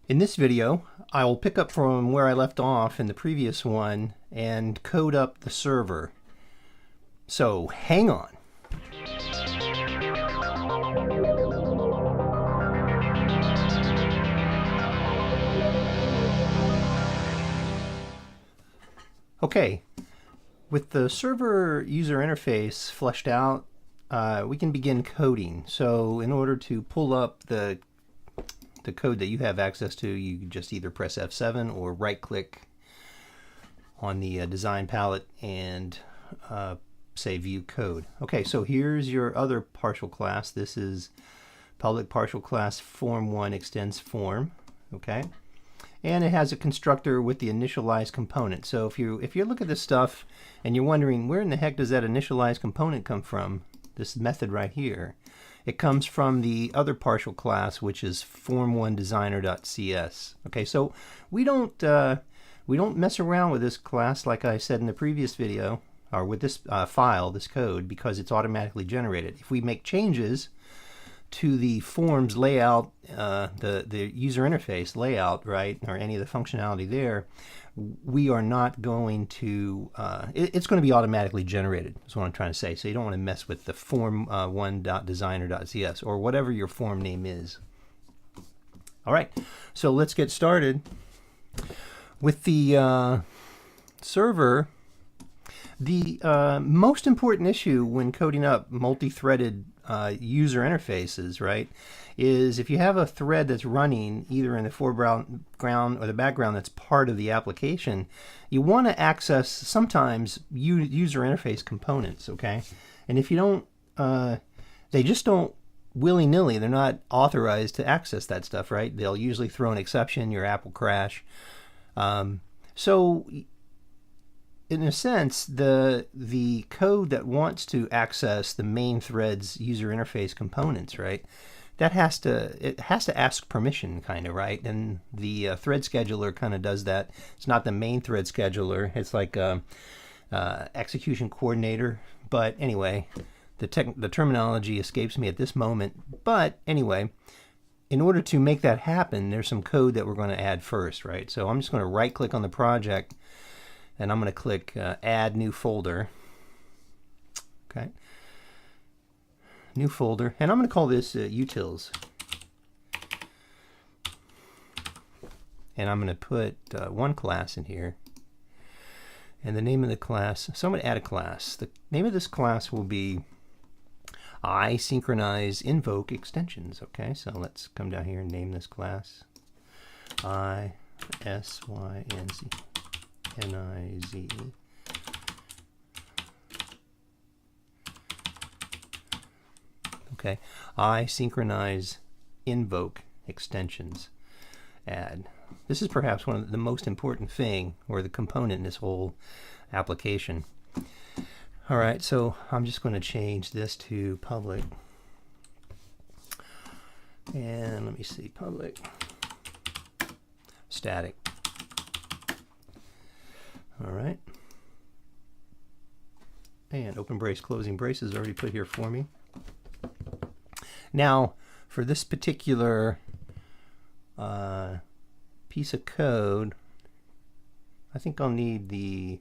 In this video, I will pick up from where I left off in the previous one and code up the server. So hang on. Okay, with the server user interface fleshed out, we can begin coding. So in order to pull up the code that you have access to, you just either press F7 or right-click on the design palette and say View Code. Okay, so here's your other partial class. This is public partial class form1 extends form. Okay, and it has a constructor with the initialized component. So if you look at this stuff and you're wondering where in the heck does that initialized component come from, this method right here, it comes from the other partial class, which is form1designer.cs. Okay, so we don't mess around with this class like I said in the previous video, or with this file, this code, because it's automatically generated. If we make changes to the forms layout, the user interface layout, right, or any of the functionality there, we are not going to, it's going to be automatically generated, is what I'm trying to say. So you don't want to mess with the form1.designer.cs or whatever your form name is. All right, so let's get started. With the server, the most important issue when coding up multi-threaded user interfaces, right, is if you have a thread that's running either in the foreground or the background that's part of the application, you want to access sometimes user interface components, okay? And if you don't, they just don't willy-nilly, they're not authorized to access that stuff, right? They'll usually throw an exception, your app will crash. So in a sense, the code that wants to access the main thread's user interface components, right, it has to ask permission, kind of, right? And the thread scheduler kind of does that. It's not the main thread scheduler. It's like execution coordinator. But anyway, the terminology escapes me at this moment. But anyway, in order to make that happen, there's some code that we're going to add first, right? So I'm just going to right-click on the project, and I'm going to click Add New Folder. Okay. New folder, and I'm going to call this utils. And I'm going to put one class in here. And the name of the class, so I'm going to add a class. The name of this class will be ISynchronizeInvoke extensions. Okay, so let's come down here and name this class ISynchronize. Okay, ISynchronizeInvoke extensions. Add. This is perhaps one of the most important thing, or the component in this whole application. All right, so I'm just going to change this to public. And let me see, public static. All right. And open brace, closing brace is already put here for me. Now, for this particular piece of code, I think I'll need the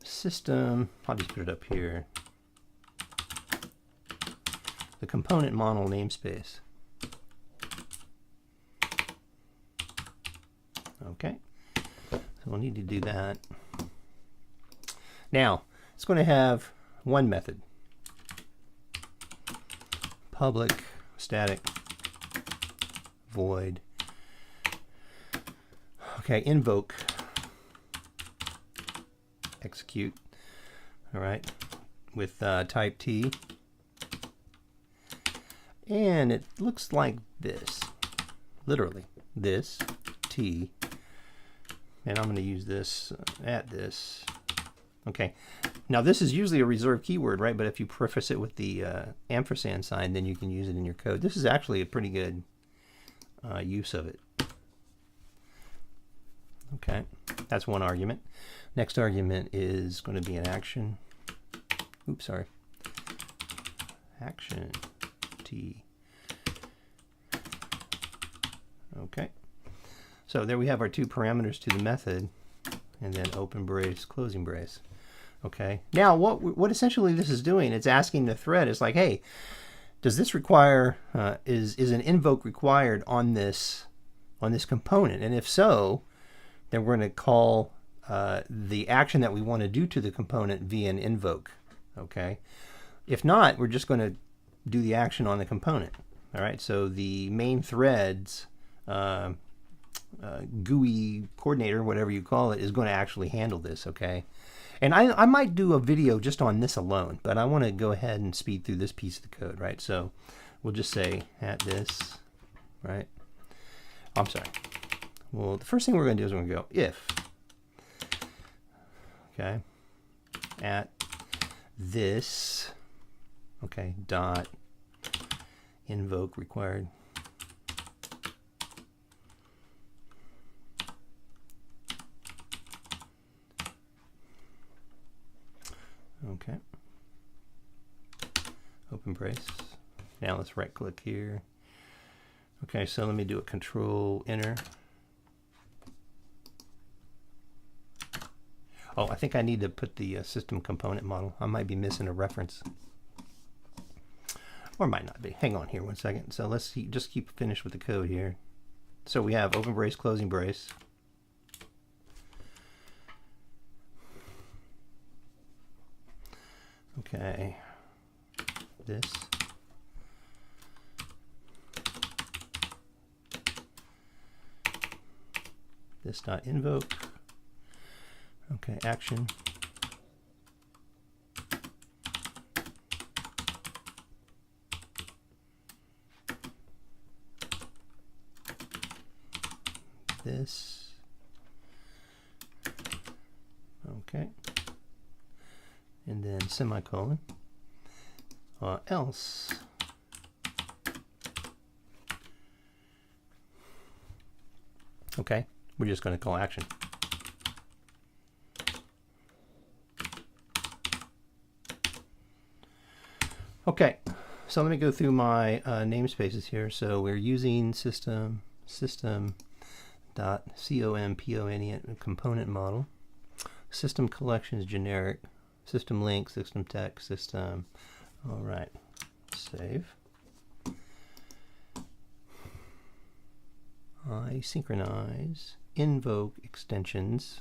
system. I'll just put it up here. The component model namespace. Okay, so we'll need to do that. Now, it's going to have one method. Public static void. Okay, invoke execute. All right, with type T. And it looks like this, literally this T. And I'm going to use this at this. Okay, now this is usually a reserved keyword, right? But if you preface it with the ampersand sign, then you can use it in your code. This is actually a pretty good use of it. Okay, that's one argument. Next argument is going to be an action. Oops, sorry. Action T. Okay. So there we have our two parameters to the method, and then open brace, closing brace. Okay. Now what essentially this is doing, it's asking the thread, it's like, hey, does this require, is an invoke required on this component? And if so, then we're going to call the action that we want to do to the component via an invoke. Okay. If not, we're just going to do the action on the component. All right. So the main thread's GUI coordinator, whatever you call it, is going to actually handle this. Okay. And I might do a video just on this alone, but I want to go ahead and speed through this piece of the code, right? So we'll just say at this, right? I'm sorry. Well, the first thing we're going to do is we're going to go if, okay, at this, okay, dot invoke required. Okay. Open brace. Now let's right click here. Okay, so let me do a control enter. Oh, I think I need to put the system component model. I might be missing a reference. Or might not be. Hang on here one second. So let's just keep finished with the code here. So we have open brace, closing brace. Okay, this. This dot invoke. Okay, action. This. Okay. And then semicolon, else. Okay, we're just going to call action. Okay, so let me go through my namespaces here. So we're using system.component component model, system collections generic, system link, system text, system. All right, save. ISynchronizeInvoke extensions.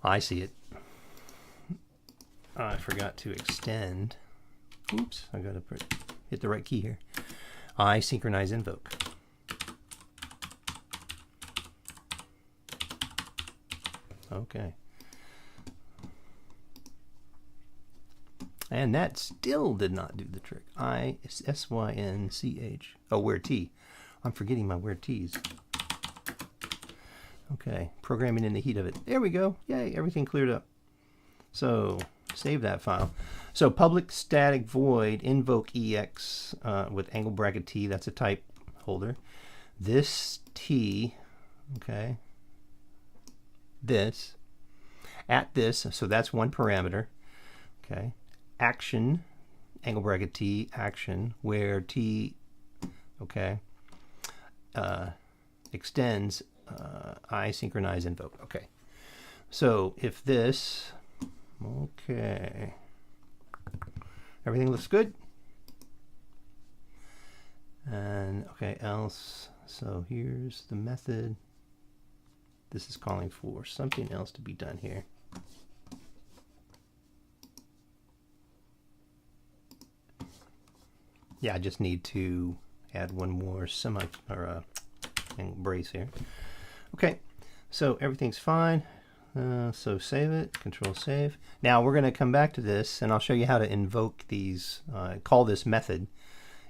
I see it. I forgot to extend. Oops, I gotta hit the right key here. ISynchronizeInvoke. Okay. And that still did not do the trick. ISynch. Oh, where T. I'm forgetting my where T's. Okay, programming in the heat of it. There we go. Yay, everything cleared up. So save that file. So public static void invoke ex with angle bracket T. That's a type holder. This T. Okay. This. At this. So that's one parameter. Okay. Action, angle bracket T, action, where T, okay, extends ISynchronizeInvoke. Okay, so if this, okay, everything looks good, and okay, else, so here's the method. This is calling for something else to be done here. Yeah, I just need to add one more brace here. Okay, so everything's fine. So save it, control save. Now we're going to come back to this and I'll show you how to invoke these, call this method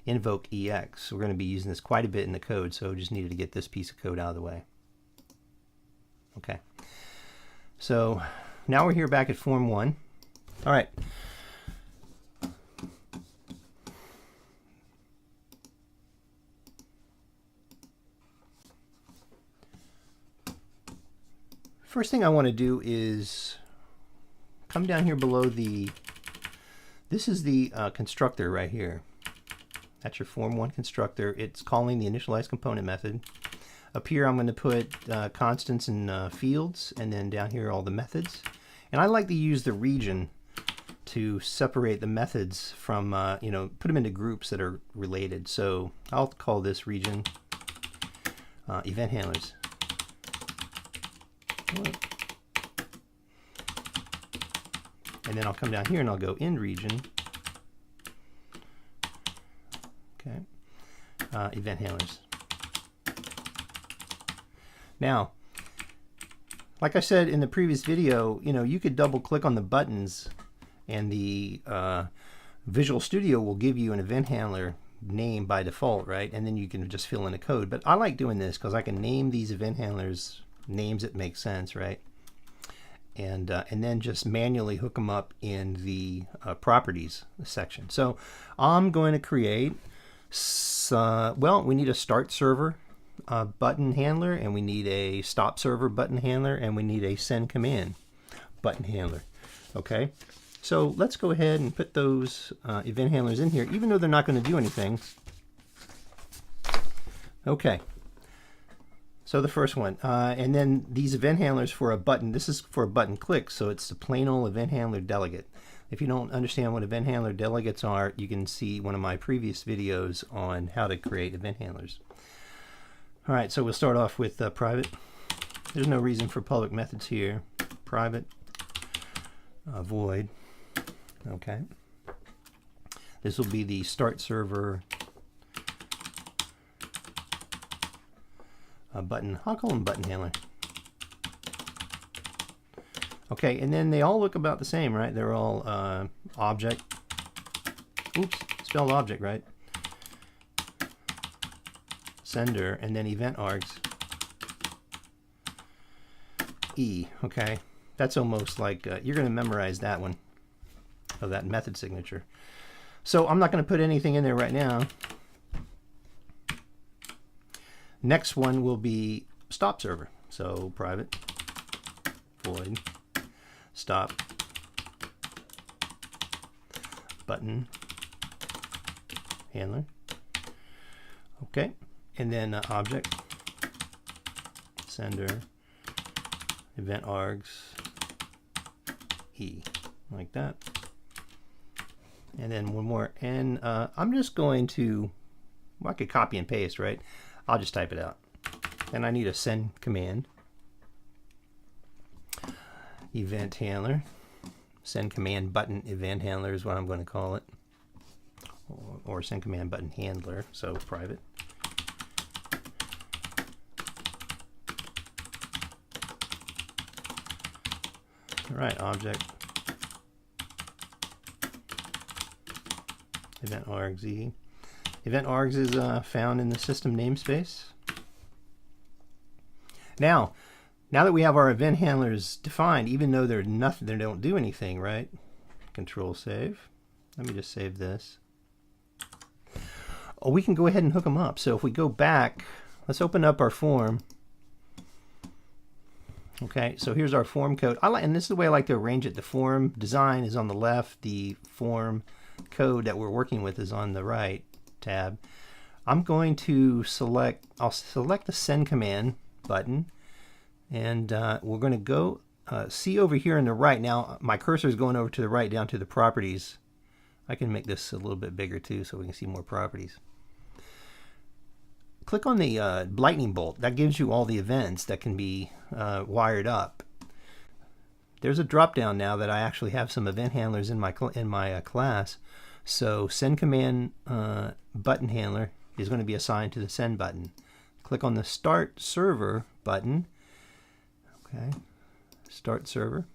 invoke ex. We're going to be using this quite a bit in the code, so just needed to get this piece of code out of the way. Okay, so now we're here back at form 1. All right. First thing I want to do is come down here below the, this is the constructor right here. That's your form1 constructor. It's calling the initialize component method. Up here I'm going to put constants and fields, and then down here all the methods. And I like to use the region to separate the methods from, put them into groups that are related. So I'll call this region event handlers. And then I'll come down here and I'll go end region. Okay, event handlers. Now, like I said in the previous video, you could double click on the buttons and the Visual Studio will give you an event handler name by default, right? And then you can just fill in the code. But I like doing this because I can name these event handlers names that make sense, right? And then just manually hook them up in the properties section. So I'm going to create, we need a start server button handler, and we need a stop server button handler, and we need a send command button handler. Okay, so let's go ahead and put those event handlers in here, even though they're not going to do anything. Okay, so the first one, and then these event handlers for a button. This is for a button click, so it's the plain old event handler delegate. If you don't understand what event handler delegates are, you can see one of my previous videos on how to create event handlers. All right, so we'll start off with private. There's no reason for public methods here. Private, void. Okay. This will be the start server button. I'll call them button handler. Okay, and then they all look about the same, right? They're all object. Oops, spelled object, right? Sender, and then event args. E, okay? That's almost like, you're going to memorize that one, of that method signature. So I'm not going to put anything in there right now. Next one will be stop server. So private, void, stop, button, handler. Okay. And then object, sender, event args, E, like that. And then one more. And I'm just going to, well, I could copy and paste, right? I'll just type it out. And I need a send command. Event handler. Send command button event handler is what I'm going to call it. Or send command button handler, so private. All right, object, event args E. Event args is found in the system namespace. Now that we have our event handlers defined, even though they're nothing, they don't do anything, right? Control save. Let me just save this. Oh, we can go ahead and hook them up. So if we go back, let's open up our form. Okay, so here's our form code. And this is the way I like to arrange it. The form design is on the left. The form code that we're working with is on the right tab. I'm going to select, I'll select the send command button, and we're going to go see over here on the right. Now my cursor is going over to the right down to the properties. I can make this a little bit bigger too so we can see more properties. Click on the lightning bolt. That gives you all the events that can be wired up. There's a drop down now that I actually have some event handlers in my class. So send command button handler is going to be assigned to the send button. Click on the start server button. Okay, start server,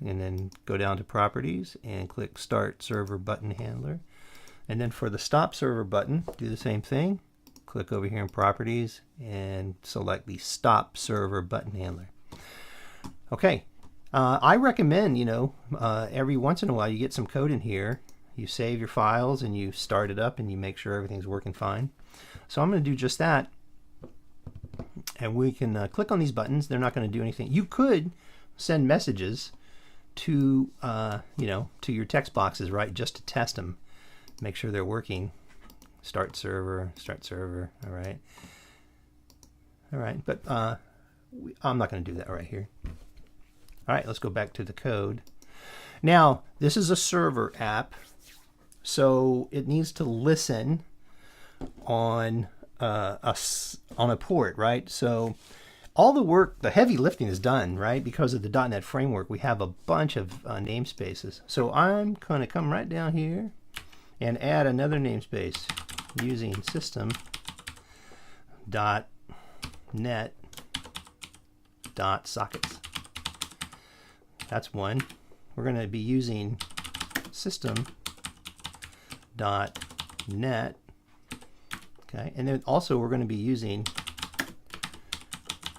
and then go down to properties and click start server button handler. And then for the stop server button, do the same thing. Click over here in properties and select the stop server button handler. Okay, I recommend, every once in a while you get some code in here, you save your files and you start it up and you make sure everything's working fine. So I'm going to do just that. And we can click on these buttons. They're not going to do anything. You could send messages to, to your text boxes, right, just to test them, make sure they're working. start server. All right, but I'm not going to do that right here. All right, let's go back to the code. Now, this is a server app, so it needs to listen on a port, right? So all the work, the heavy lifting is done, right? Because of the .NET framework, we have a bunch of namespaces. So I'm going to come right down here and add another namespace using system.net.sockets. That's one. We're going to be using system.net. Okay, and then also we're going to be using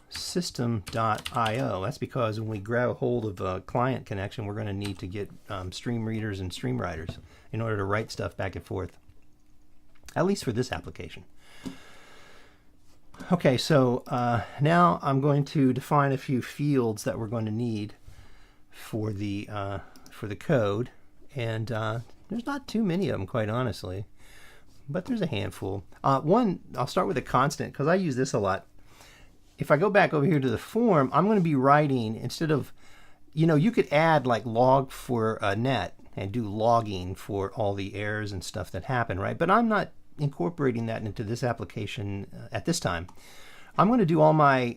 system.io. That's because when we grab a hold of a client connection, we're going to need to get stream readers and stream writers in order to write stuff back and forth, at least for this application. Okay, so now I'm going to define a few fields that we're going to need for the code, and there's not too many of them, quite honestly, but there's a handful. One, I'll start with a constant because I use this a lot. If I go back over here to the form, I'm going to be writing, instead of, you could add like log for net and do logging for all the errors and stuff that happen, right? But I'm not incorporating that into this application at this time. I'm going to do all my,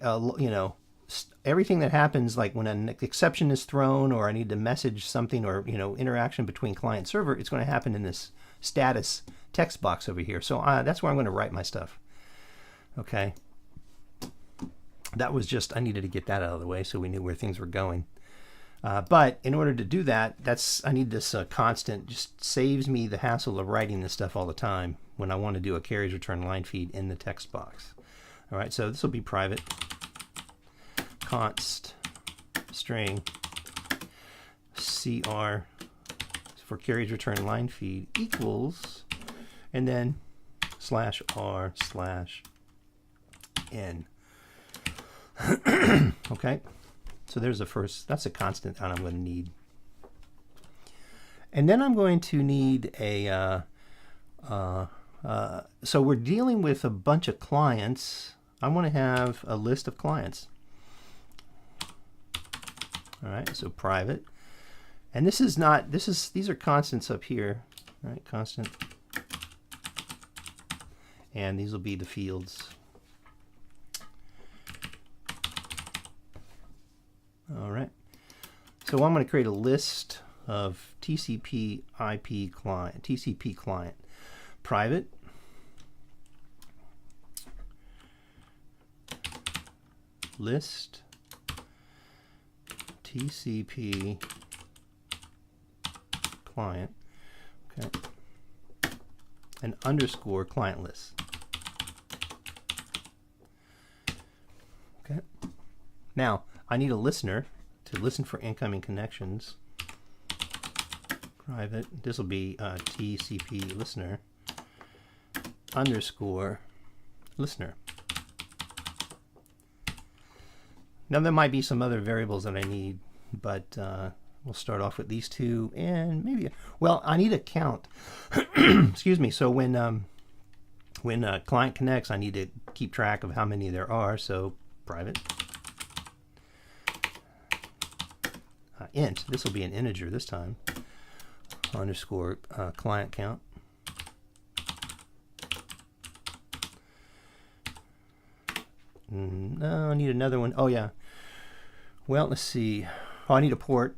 everything that happens, like when an exception is thrown or I need to message something, or interaction between client server, it's going to happen in this status text box over here. So that's where I'm going to write my stuff. Okay. That was just, I needed to get that out of the way so we knew where things were going. But in order to do that, I need this constant. Just saves me the hassle of writing this stuff all the time when I want to do a carriage return line feed in the text box. All right, so this will be private const string cr for carriage return line feed equals, and then /r/n. Okay, so there's the first, that's a constant that I'm going to need. And then I'm going to need a, so we're dealing with a bunch of clients. I want to have a list of clients. All right, so private. And this is not, these are constants up here, right? Constant. And these will be the fields. All right, so I'm going to create a list of TCP client, private, list, TCP client, okay, and underscore client list. Okay, now I need a listener to listen for incoming connections. Private, this will be TCPListener underscore listener. Now there might be some other variables that I need, but we'll start off with these two, and maybe, well, I need a count. Excuse me. So when a client connects, I need to keep track of how many there are. So private. Int, this will be an integer this time, underscore client count. No, I need another one. Oh yeah. Well, let's see. Oh, I need a port,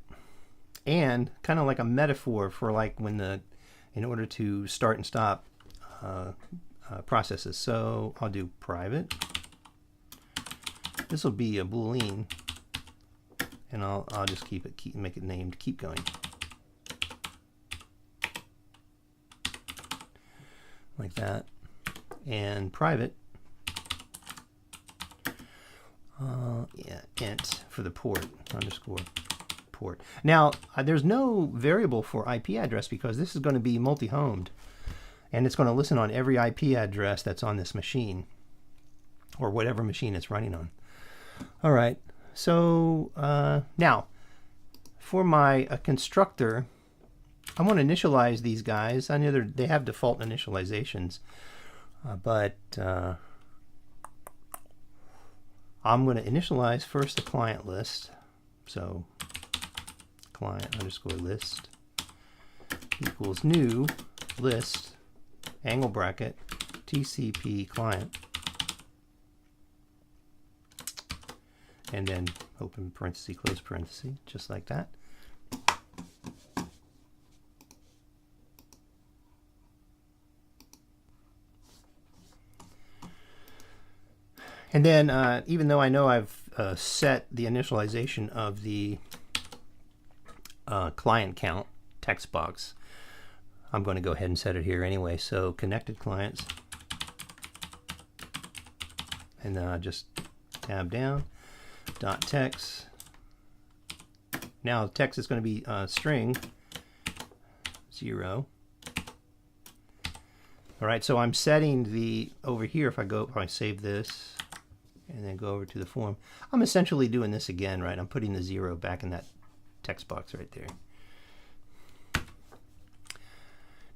and kind of like a metaphor for like when in order to start and stop processes. So I'll do private. This will be a Boolean. And I'll just make it named keep going. Like that. And private. Yeah, int for the port, underscore port. Now, there's no variable for IP address because this is going to be multi-homed. And it's going to listen on every IP address that's on this machine, or whatever machine it's running on. All right. So now, for my constructor, I want to initialize these guys. I know they have default initializations, but I'm going to initialize first the client list. So client underscore list equals new list angle bracket TCP client, and then open parenthesis, close parenthesis, just like that. And then even though I know I've set the initialization of the client count text box, I'm going to go ahead and set it here anyway. So connected clients, and then I just tab down, dot text. Now the text is going to be string 0. All right, so I'm setting the over here. If I save this and then go over to the form, I'm essentially doing this again, right? I'm putting the 0 back in that text box right there.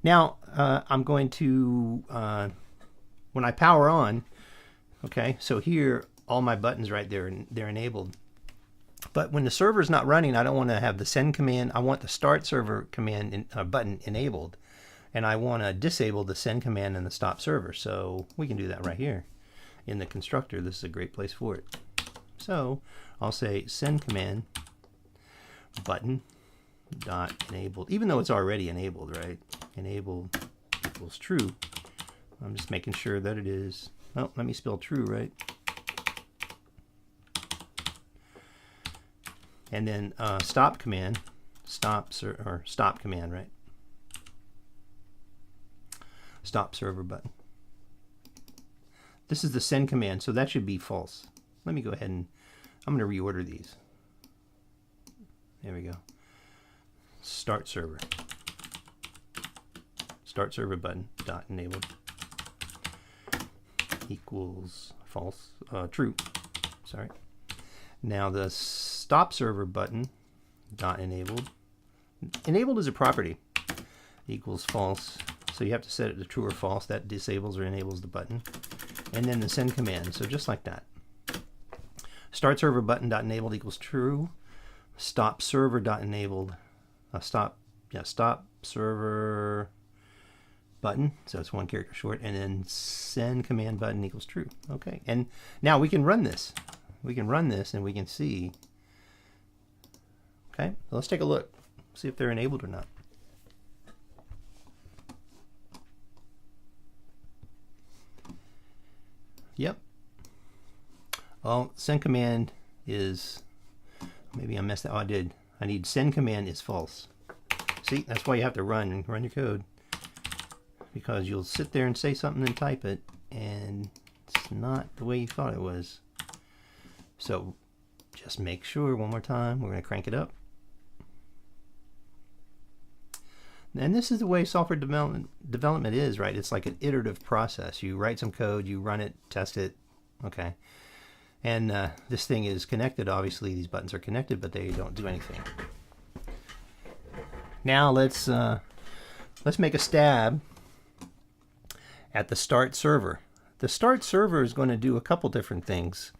Now I'm going to, when I power on, okay, so here all my buttons right there, they're enabled. But when the server is not running, I don't want to have the send command. I want the start server command button enabled, and I want to disable the send command and the stop server. So we can do that right here in the constructor. This is a great place for it. So I'll say send command button dot enabled, even though it's already enabled, right? Enabled equals true. I'm just making sure that it is. Oh, let me spell true right. And then stop command, stop command, right? Stop server button. This is the send command, so that should be false. Let me go ahead and I'm going to reorder these. There we go. Start server. Start server button dot enabled equals false, true. Sorry. Now the stop server button dot enabled. Enabled is a property. Equals false. So you have to set it to true or false. That disables or enables the button. And then the send command. So just like that. Start server button dot enabled equals true. Stop server dot enabled. Stop server button. So it's one character short. And then send command button equals true. Okay. And now we can run this. We can run this and we can see. Okay. Let's take a look. See if they're enabled or not. Yep. Well, send command is, maybe I messed that. Oh, I did. I need send command is false. See, that's why you have to run your code, because you'll sit there and say something and type it, and it's not the way you thought it was. So just make sure one more time. We're going to crank it up. And this is the way software development is, right? It's like an iterative process. You write some code, you run it, test it, okay. And this thing is connected. Obviously, these buttons are connected, but they don't do anything. Now let's make a stab at the start server. The start server is going to do a couple different things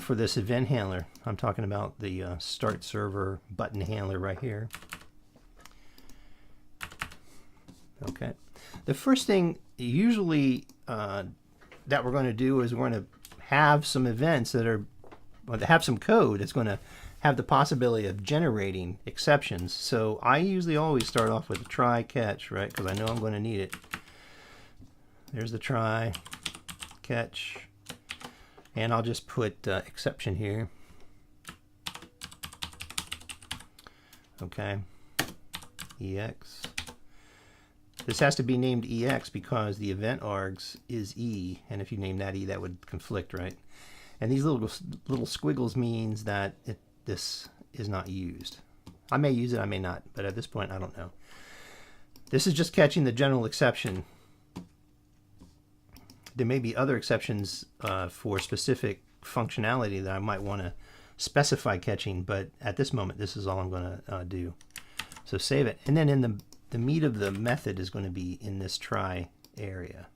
for this event handler. I'm talking about the start server button handler right here. Okay. The first thing usually that we're going to do is we're going to have some events that are, or have some code that's going to have the possibility of generating exceptions. So I usually always start off with a try catch, right? Because I know I'm going to need it. There's the try catch, and I'll just put exception here. Okay. EX. This has to be named EX because the event args is E, and if you name that E, that would conflict, right? And these little squiggles means that this is not used. I may use it, I may not, but at this point, I don't know. This is just catching the general exception. There may be other exceptions for specific functionality that I might want to specify catching, but at this moment, this is all I'm going to do. So save it. And then in the meat of the method is going to be in this try area.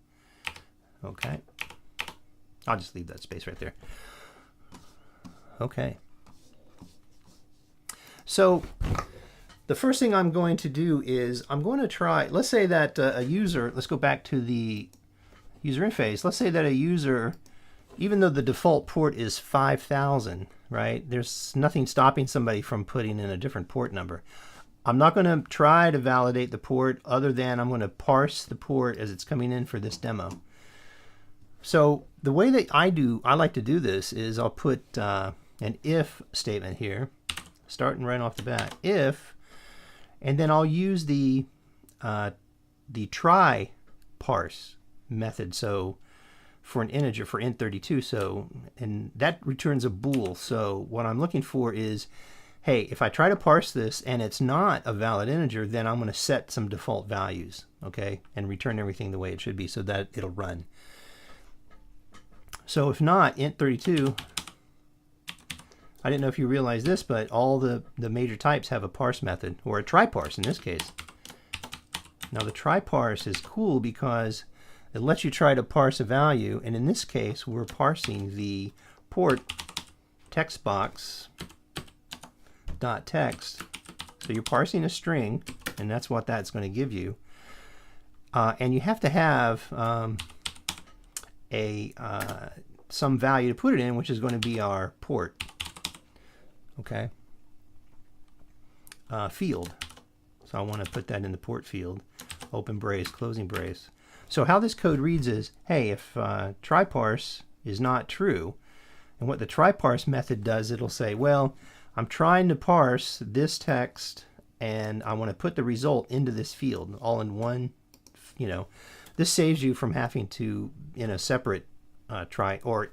Okay. I'll just leave that space right there. Okay. So the first thing I'm going to do is I'm going to try, let's say that a user, let's go back to the user interface. Let's say that a user, even though the default port is 5000, right? There's nothing stopping somebody from putting in a different port number. I'm not going to try to validate the port other than I'm going to parse the port as it's coming in for this demo. So the way that I like to do this is I'll put an if statement here, starting right off the bat. If, and then I'll use the try parse method. So for an integer, for int32, so, and that returns a bool. So what I'm looking for is, hey, if I try to parse this and it's not a valid integer, then I'm going to set some default values, okay, and return everything the way it should be so that it'll run. So if not, int32, I didn't know if you realize this, but all the major types have a parse method, or a try parse in this case. Now the try parse is cool because it lets you try to parse a value, and in this case we're parsing the port text box dot text. So you're parsing a string, and that's what that's going to give you. And you have to have some value to put it in, which is going to be our port. Okay. Field. So I want to put that in the port field. Open brace, closing brace. So how this code reads is, hey, if try parse is not true, and what the try parse method does, it'll say, well, I'm trying to parse this text and I want to put the result into this field all in one, you know. This saves you from having to, in a separate try, or,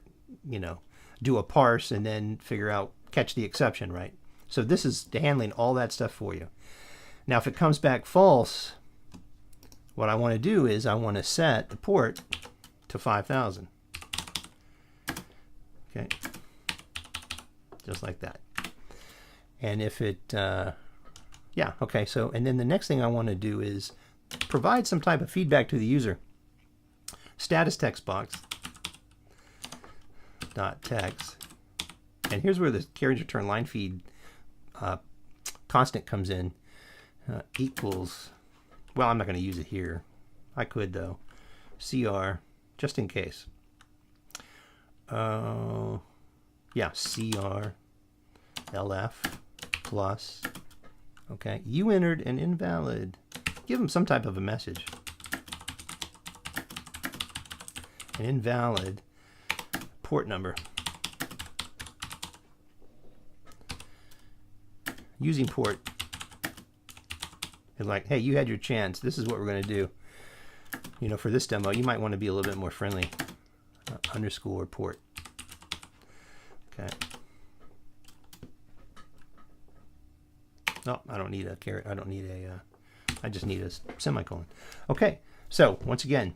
you know, do a parse and then figure out, catch the exception, right? So this is handling all that stuff for you. Now if it comes back false, what I want to do is I want to set the port to 5000. Okay, just like that. And if it, yeah, okay, so, and then the next thing I want to do is provide some type of feedback to the user. Status text box dot text, and here's where the carriage return line feed constant comes in. Equals, well, I'm not going to use it here. I could though. CR, just in case. Yeah, CR LF plus. Okay, you entered an invalid. Give them some type of a message. An invalid port number. Using port. It's like, hey, you had your chance. This is what we're going to do. You know, for this demo, you might want to be a little bit more friendly. Underscore port. Okay. No, I don't need a caret. I don't need a. I just need a semicolon. Okay. So once again,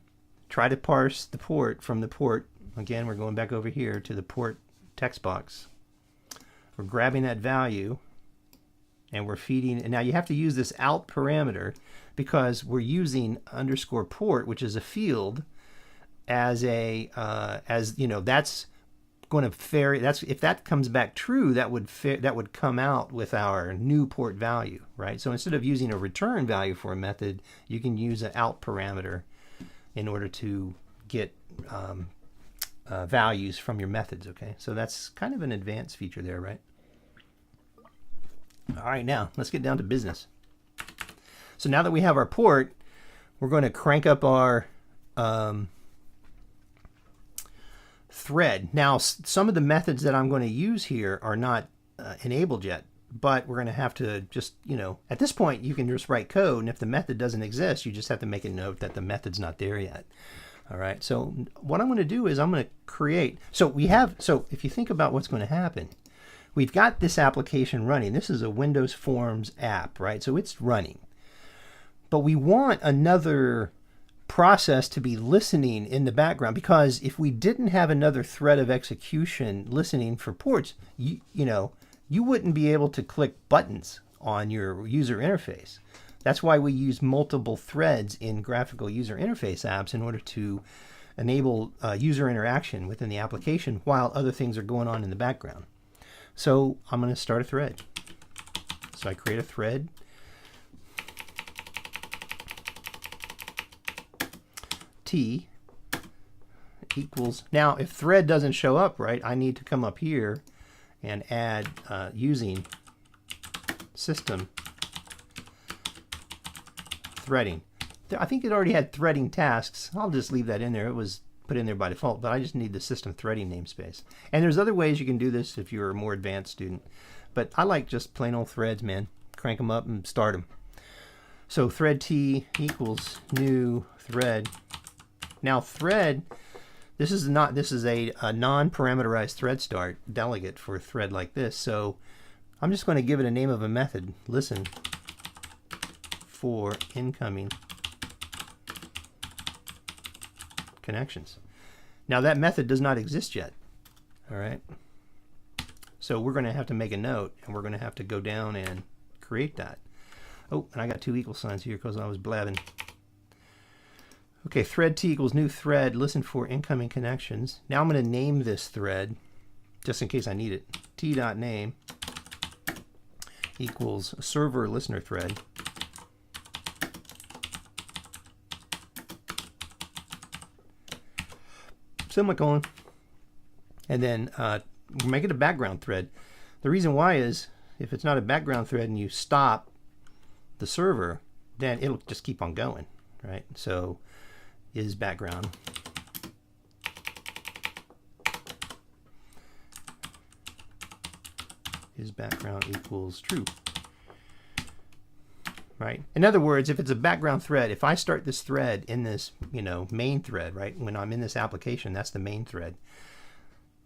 try to parse the port from the port. Again, we're going back over here to the port text box. We're grabbing that value, and we're feeding. And now you have to use this out parameter because we're using underscore port, which is a field, as a as you know, that's going to vary. That's, if that comes back true, that would come out with our new port value, right? So instead of using a return value for a method, you can use an out parameter in order to get values from your methods. Okay, so that's kind of an advanced feature there, right? All right, now let's get down to business. So now that we have our port, we're going to crank up our thread. Now, some of the methods that I'm going to use here are not enabled yet, but we're going to have to just, you know, at this point you can just write code, and if the method doesn't exist, you just have to make a note that the method's not there yet. All right, so what I'm going to do is I'm going to create, so if you think about what's going to happen, we've got this application running. This is a Windows Forms app, right? So it's running. But we want another process to be listening in the background, because if we didn't have another thread of execution listening for ports, you know, you wouldn't be able to click buttons on your user interface. That's why we use multiple threads in graphical user interface apps in order to enable user interaction within the application while other things are going on in the background. So I'm going to start a thread. So I create a thread. T equals, now if thread doesn't show up right, I need to come up here and add using system threading. I think it already had threading tasks. I'll just leave that in there. It was put in there by default, but I just need the system threading namespace. And there's other ways you can do this if you're a more advanced student. But I like just plain old threads, man. Crank them up and start them. So thread T equals new thread. Now thread, this is a non-parameterized thread start delegate for a thread like this. So I'm just going to give it a name of a method. Listen for incoming connections. Now that method does not exist yet. All right. So we're going to have to make a note, and we're going to have to go down and create that. Oh, and I got two equal signs here because I was blabbing. Okay, thread T equals new thread, listen for incoming connections. Now I'm going to name this thread just in case I need it. T.name equals server listener thread. Semicolon. And then make it a background thread. The reason why is if it's not a background thread and you stop the server, then it'll just keep on going, right? So is background equals true, right? In other words, if it's a background thread, if I start this thread in this, main thread, right? When I'm in this application, that's the main thread.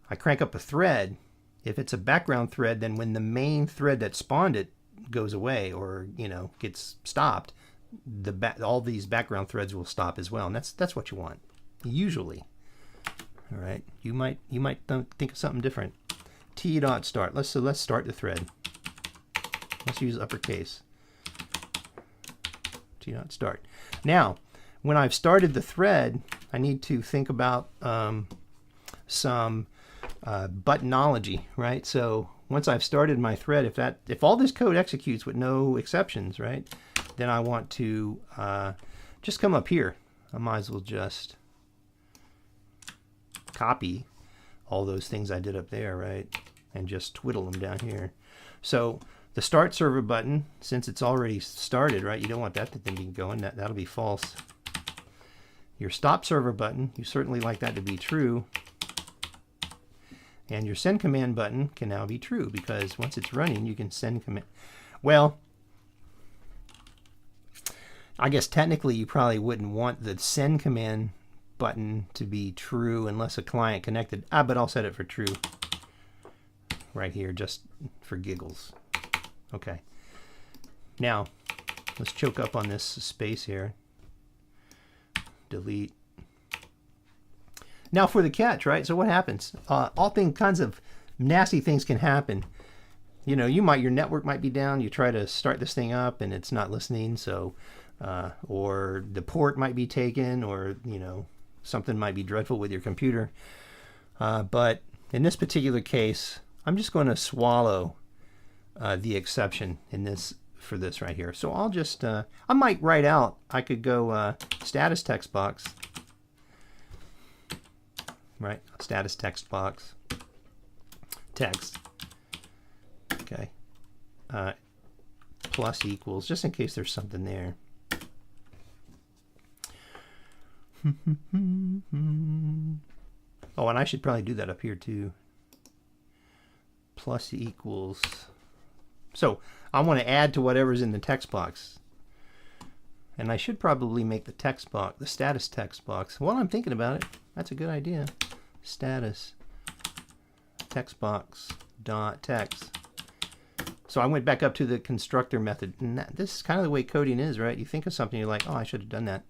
I crank up a thread. If it's a background thread, then when the main thread that spawned it goes away or, gets stopped, all these background threads will stop as well. And that's what you want, usually. All right. You might think of something different. T.start. Let's start the thread. Let's use uppercase. T.start. Now, when I've started the thread, I need to think about some buttonology, right? So once I've started my thread, if all this code executes with no exceptions, right, then I want to just come up here. I might as well just copy all those things I did up there, right, and just twiddle them down here. So the start server button, since it's already started, right, you don't want that to be going. That'll be false. Your stop server button, you certainly like that to be true. And your send command button can now be true because once it's running, you can send command. Well, I guess technically you probably wouldn't want the send command button to be true unless a client connected. But I'll set it for true right here just for giggles. Okay. Now, let's choke up on this space here. Delete. Now for the catch, right? So what happens? All kinds of nasty things can happen. Your network might be down. You try to start this thing up and it's not listening. So, or the port might be taken, or something might be dreadful with your computer. But in this particular case, I'm just going to swallow the exception for this right here. So I'll just I might write out. I could go status text box. Right, status text box, text, okay, plus equals, just in case there's something there. Oh, and I should probably do that up here too. Plus equals, so I want to add to whatever's in the text box. And I should probably make the text box, the status text box. While I'm thinking about it, that's a good idea. Status text box dot text. So I went back up to the constructor method. And this is kind of the way coding is, right? You think of something, you're like, oh, I should have done that.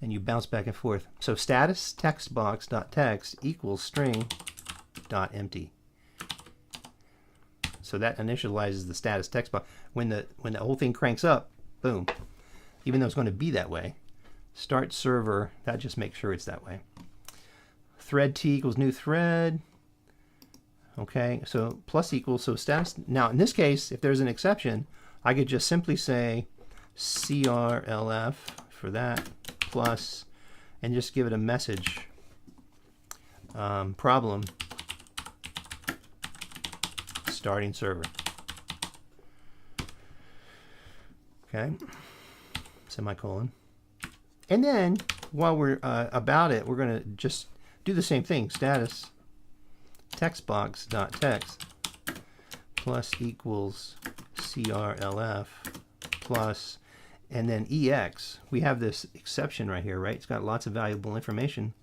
And you bounce back and forth. So status text box dot text equals string dot empty. So that initializes the status text box. When the whole thing cranks up, boom. Even though it's going to be that way. Start server, that just makes sure it's that way. Thread T equals new thread. Okay, so plus equals, so status. Now in this case, if there's an exception, I could just simply say CRLF for that plus, and just give it a message. Problem starting server. Okay, semicolon. And then while we're about it, we're going to just do the same thing. Status textbox.text plus equals CRLF plus, and then EX. We have this exception right here, right? It's got lots of valuable information.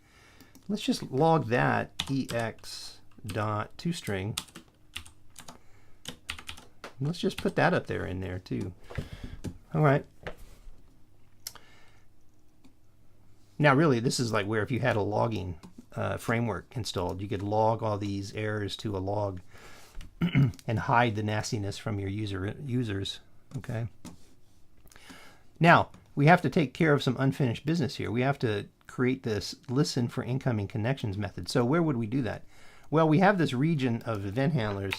Let's just log that EX dot toString. Let's just put that up there in there too. All right. Now really this is like where if you had a logging framework installed, you could log all these errors to a log and hide the nastiness from your users. Okay. Now we have to take care of some unfinished business here. We have to create this listen for incoming connections method. So where would we do that? Well, we have this region of event handlers.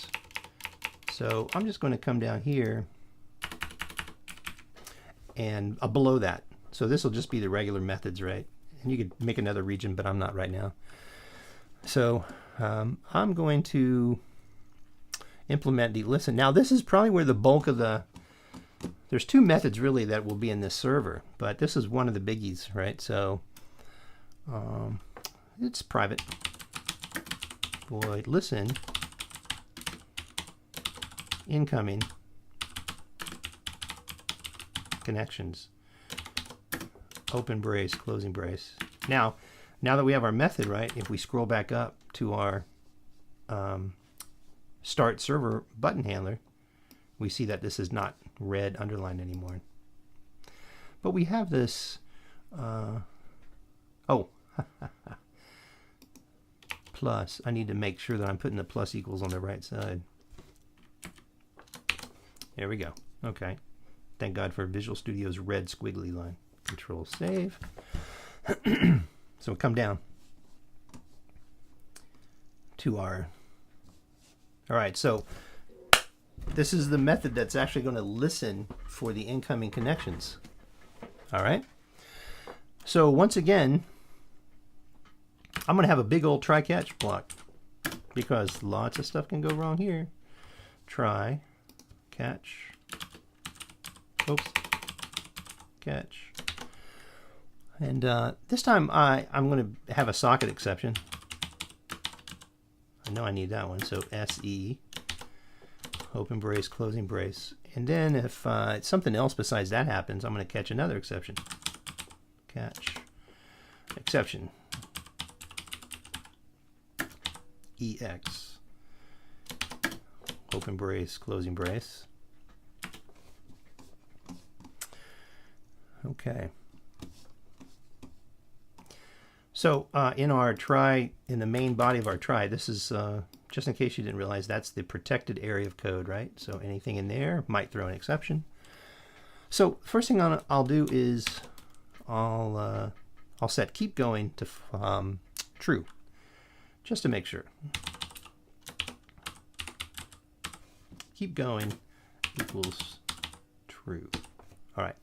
So I'm just going to come down here and below that. So this will just be the regular methods, right? And you could make another region, but I'm not right now. So I'm going to implement the listen. Now this is probably where the bulk of the, there's two methods really that will be in this server, but this is one of the biggies, right? So it's private void listen incoming connections, open brace, closing brace. Now that we have our method, right, if we scroll back up to our start server button handler, we see that this is not red underlined anymore. But we have this, plus, I need to make sure that I'm putting the plus equals on the right side. There we go. Okay. Thank God for Visual Studio's red squiggly line. Control save. So come down to our, all right, so this is the method that's actually going to listen for the incoming connections. All right. So once again, I'm going to have a big old try catch block because lots of stuff can go wrong here. Try catch. Oops. Catch. And this time I'm going to have a socket exception. I know I need that one. So SE, open brace, closing brace. And then if something else besides that happens, I'm going to catch another exception. Catch exception. EX, open brace, closing brace. Okay. So in our try, in the main body of our try, this is, just in case you didn't realize, that's the protected area of code, right? So anything in there might throw an exception. So first thing I'll do is I'll set keep going to true, just to make sure. Keep going equals true. All right.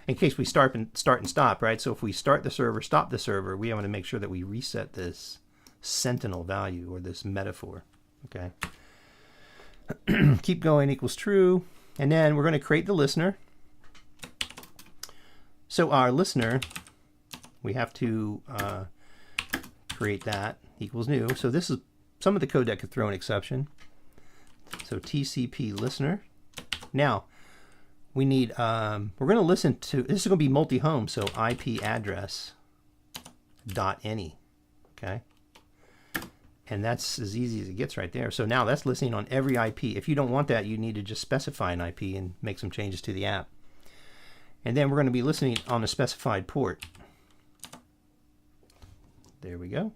In case we start and stop, right? So if we start the server, stop the server, we want to make sure that we reset this sentinel value or this metaphor. Okay. Keep going equals true. And then we're going to create the listener. So our listener, we have to create that equals new. So this is some of the code that could throw an exception. So TCPListener. Now we need, we're going to listen to, this is going to be multi-home, so IP address .any, okay? And that's as easy as it gets right there. So now that's listening on every IP. If you don't want that, you need to just specify an IP and make some changes to the app. And then we're going to be listening on a specified port. There we go.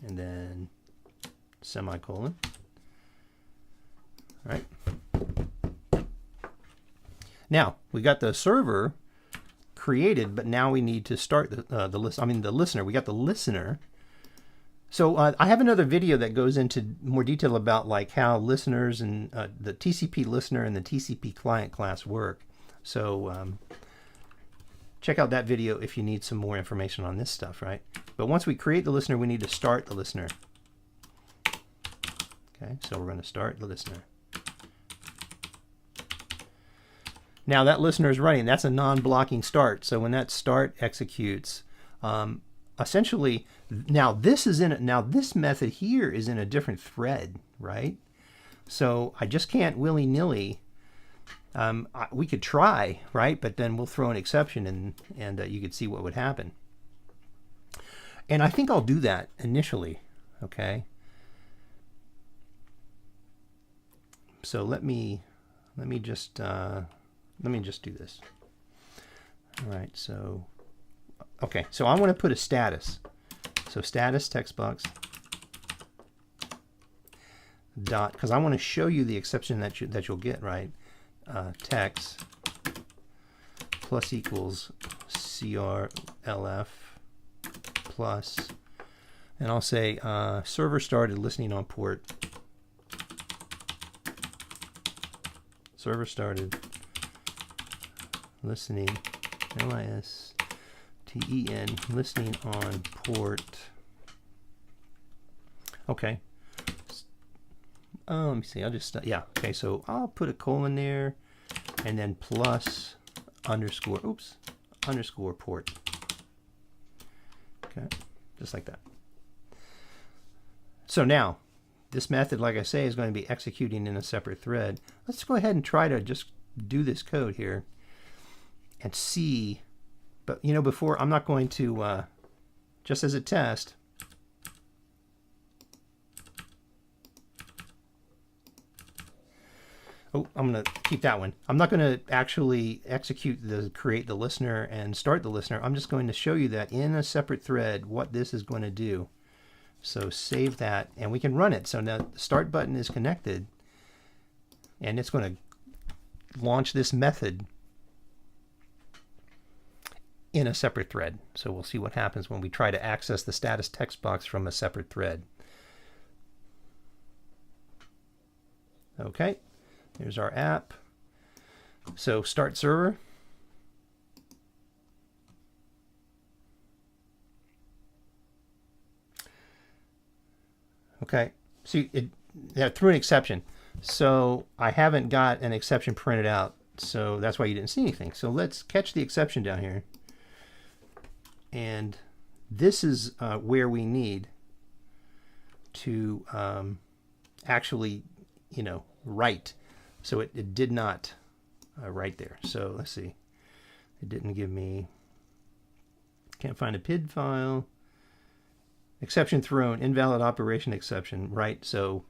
And then semicolon. All right. Now we got the server created, but now we need to start the listener. We got the listener. So I have another video that goes into more detail about like how listeners and the TCP listener and the TCP client class work. So check out that video if you need some more information on this stuff, right? But once we create the listener, we need to start the listener. Okay, so we're going to start the listener. Now that listener is running. That's a non-blocking start. So when that start executes, essentially, now this method here is in a different thread, right? So I just can't willy-nilly. We could try, right? But then we'll throw an exception, and you could see what would happen. And I think I'll do that initially. Okay. So let me just do this. All right. So okay. So I want to put a status. So status text box dot, because I want to show you the exception that you'll get, right? Text plus equals CRLF plus, and I'll say server started listening on port. Server started listening, LISTEN, listening on port. Okay. Let me see. I'll just yeah. Okay. So I'll put a colon there, and then plus underscore. Oops. Underscore port. Okay. Just like that. So now, this method, like I say, is going to be executing in a separate thread. Let's go ahead and try to just do this code here and see. But you know, before, I'm not going to just as a test. Oh, I'm going to keep that one. I'm not going to actually create the listener and start the listener. I'm just going to show you that in a separate thread what this is going to do. So save that, and we can run it. So now the start button is connected, and it's going to launch this method in a separate thread. So we'll see what happens when we try to access the status text box from a separate thread. Okay. Here's our app. So start server. Okay, see, it threw an exception. So I haven't got an exception printed out. So that's why you didn't see anything. So let's catch the exception down here. And this is where we need to actually, write. So it did not write there. So let's see. It didn't give me, can't find a PID file. Exception thrown, invalid operation exception, right? So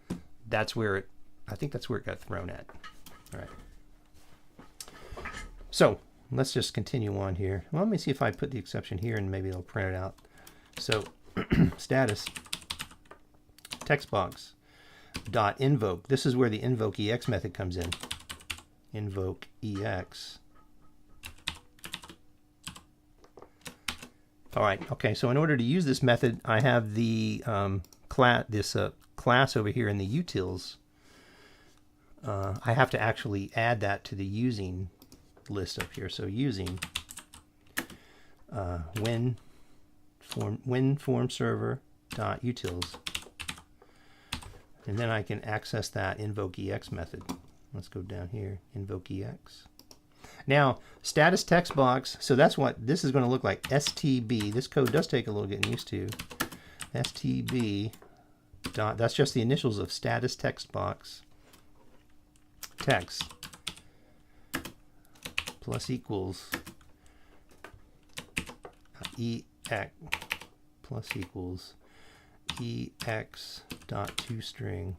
that's where I think that's where it got thrown at. All right. So let's just continue on here. Well, let me see if I put the exception here and maybe it'll print it out. So status text box dot invoke. This is where the invoke ex method comes in. Invoke ex. All right. Okay. So in order to use this method, I have the class over here in the utils. I have to actually add that to the using list up here. So using when form server dot utils, and then I can access that invoke ex method. Let's go down here. Invoke ex. Now, status text box, so that's what this is going to look like. STB, this code does take a little getting used to. STB dot, that's just the initials of status text box. Text plus equals ex plus equals ex dot toString.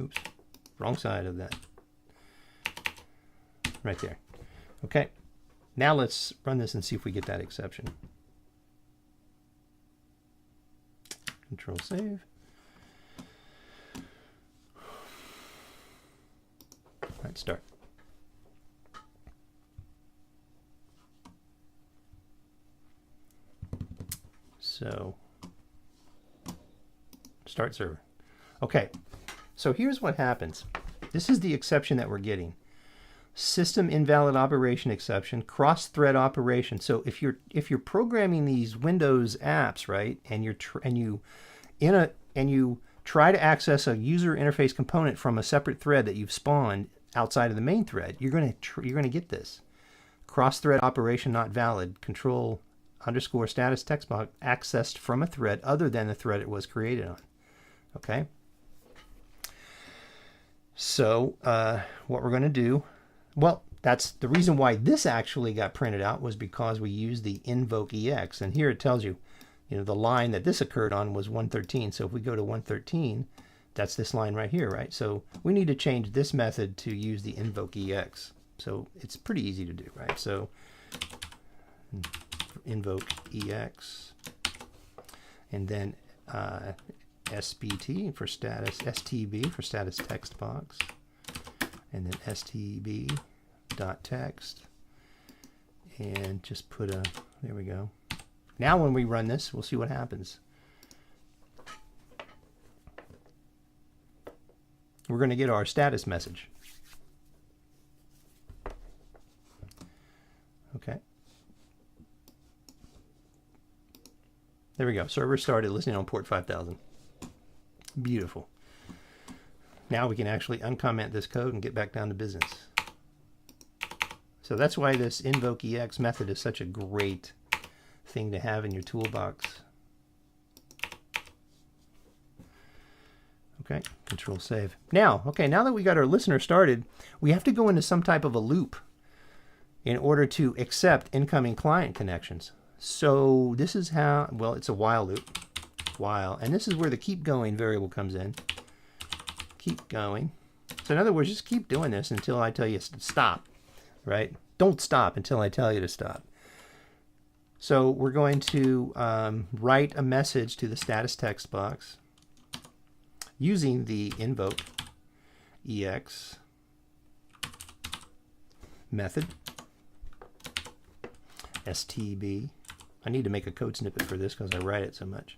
Oops, wrong side of that. Right there. Okay. Now let's run this and see if we get that exception. Control save. All right, start. So start server. Okay, so here's what happens. This is the exception that we're getting. System invalid operation exception, cross-thread operation. So if you're programming these Windows apps, right, and you try to access a user interface component from a separate thread that you've spawned outside of the main thread, you're going to get this cross-thread operation not valid. Control _ status text box accessed from a thread other than the thread it was created on. Okay. So what we're going to do, well, that's the reason why this actually got printed out, was because we used the invoke EX, and here it tells you, the line that this occurred on was 113. So if we go to 113, that's this line right here, right? So we need to change this method to use the invoke EX. So it's pretty easy to do, right? So invoke EX, and then SBT for status, STB for status text box, and then STB dot text, and just put a, there we go. Now when we run this, we'll see what happens. We're going to get our status message. Okay. There we go. Server started listening on port 5000. Beautiful. Now we can actually uncomment this code and get back down to business. So that's why this invoke EX method is such a great thing to have in your toolbox. Okay, control save. Now, okay, now that we got our listener started, we have to go into some type of a loop in order to accept incoming client connections. So this is how, well, it's a while loop. While, and this is where the keep going variable comes in. Keep going. So in other words, just keep doing this until I tell you to stop, right? Don't stop until I tell you to stop. So we're going to write a message to the status text box using the invoke EX method. STB. I need to make a code snippet for this because I write it so much.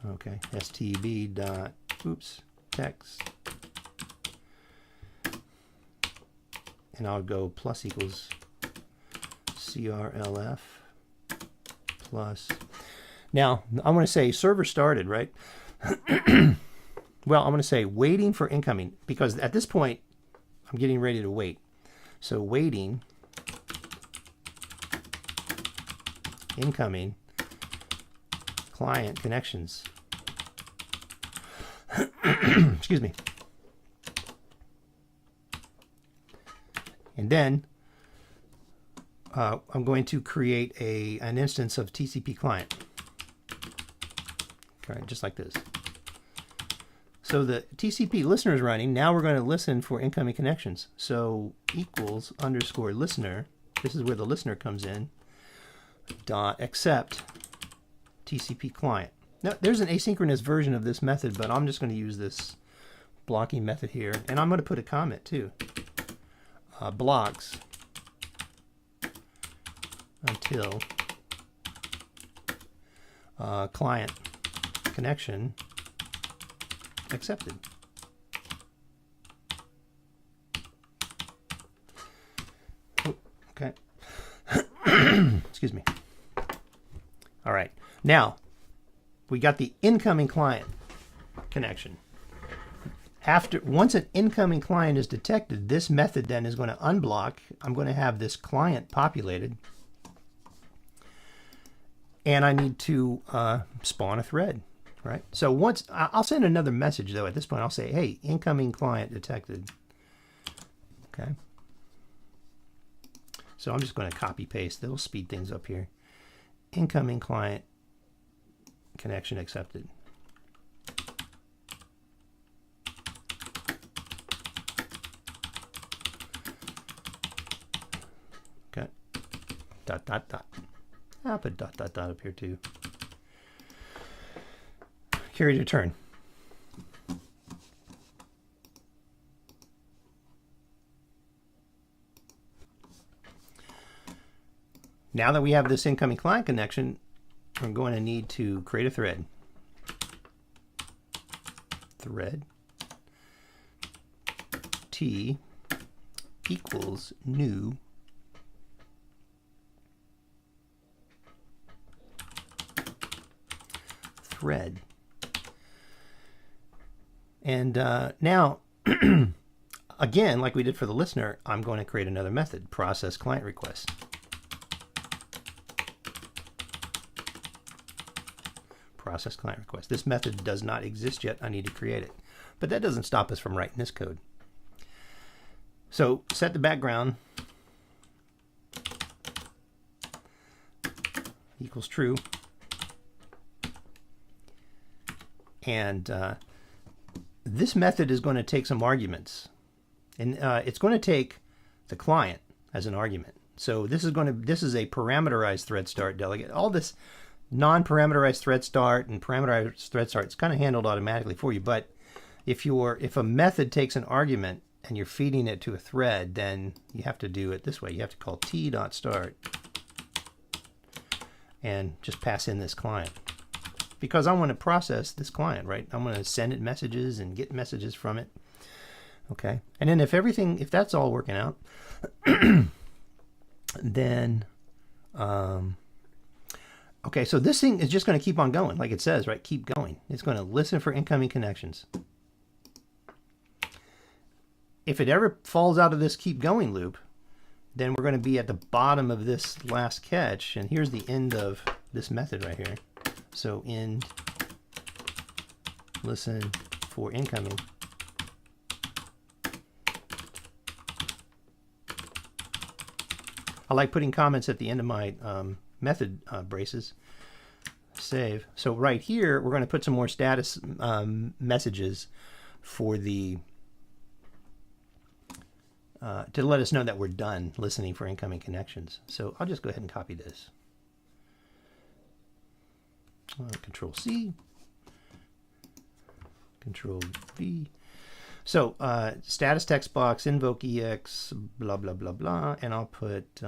Okay, STB dot, oops, text. And I'll go plus equals CRLF plus. Now, I'm going to say server started, right? Well, I'm going to say waiting for incoming, because at this point, I'm getting ready to wait. So waiting incoming client connections. Excuse me. And then I'm going to create an instance of TCP client. All right, just like this. So the TCP listener is running. Now we're going to listen for incoming connections. So equals _ listener. This is where the listener comes in. Dot accept TCP client. Now there's an asynchronous version of this method, but I'm just going to use this blocking method here, and I'm going to put a comment too. Blocks until client connection accepted. Oh, okay. Excuse me. All right. Now, we got the incoming client connection. Once an incoming client is detected, this method then is going to unblock. I'm going to have this client populated. And I need to spawn a thread, right? So once, I'll send another message though. At this point, I'll say, hey, incoming client detected. Okay. So I'm just going to copy paste. That'll speed things up here. Incoming client connection accepted. Okay. Dot, dot, dot. I'll put dot, dot, dot up here too. Carry your turn. Now that we have this incoming client connection, we're going to need to create a thread. Thread T equals new thread. And now, again, like we did for the listener, I'm going to create another method, process client request. Process client request. This method does not exist yet. I need to create it. But that doesn't stop us from writing this code. So set the background equals true. And this method is going to take some arguments. And it's going to take the client as an argument. So this is a parameterized thread start delegate. All this non-parameterized thread start and parameterized thread start, it's kind of handled automatically for you. But if a method takes an argument and you're feeding it to a thread, then you have to do it this way. You have to call t.start and just pass in this client, because I want to process this client, right? I'm going to send it messages and get messages from it. Okay, and then if that's all working out, then okay, so this thing is just going to keep on going, like it says, right? Keep going. It's going to listen for incoming connections. If it ever falls out of this keep going loop, then we're going to be at the bottom of this last catch, and here's the end of this method right here. So end listen for incoming. I like putting comments at the end of my method braces. Save. So right here, we're going to put some more status messages for the to let us know that we're done listening for incoming connections. So I'll just go ahead and copy this. Control C, Control V. So status text box, invoke EX, blah, blah, blah, blah. And I'll put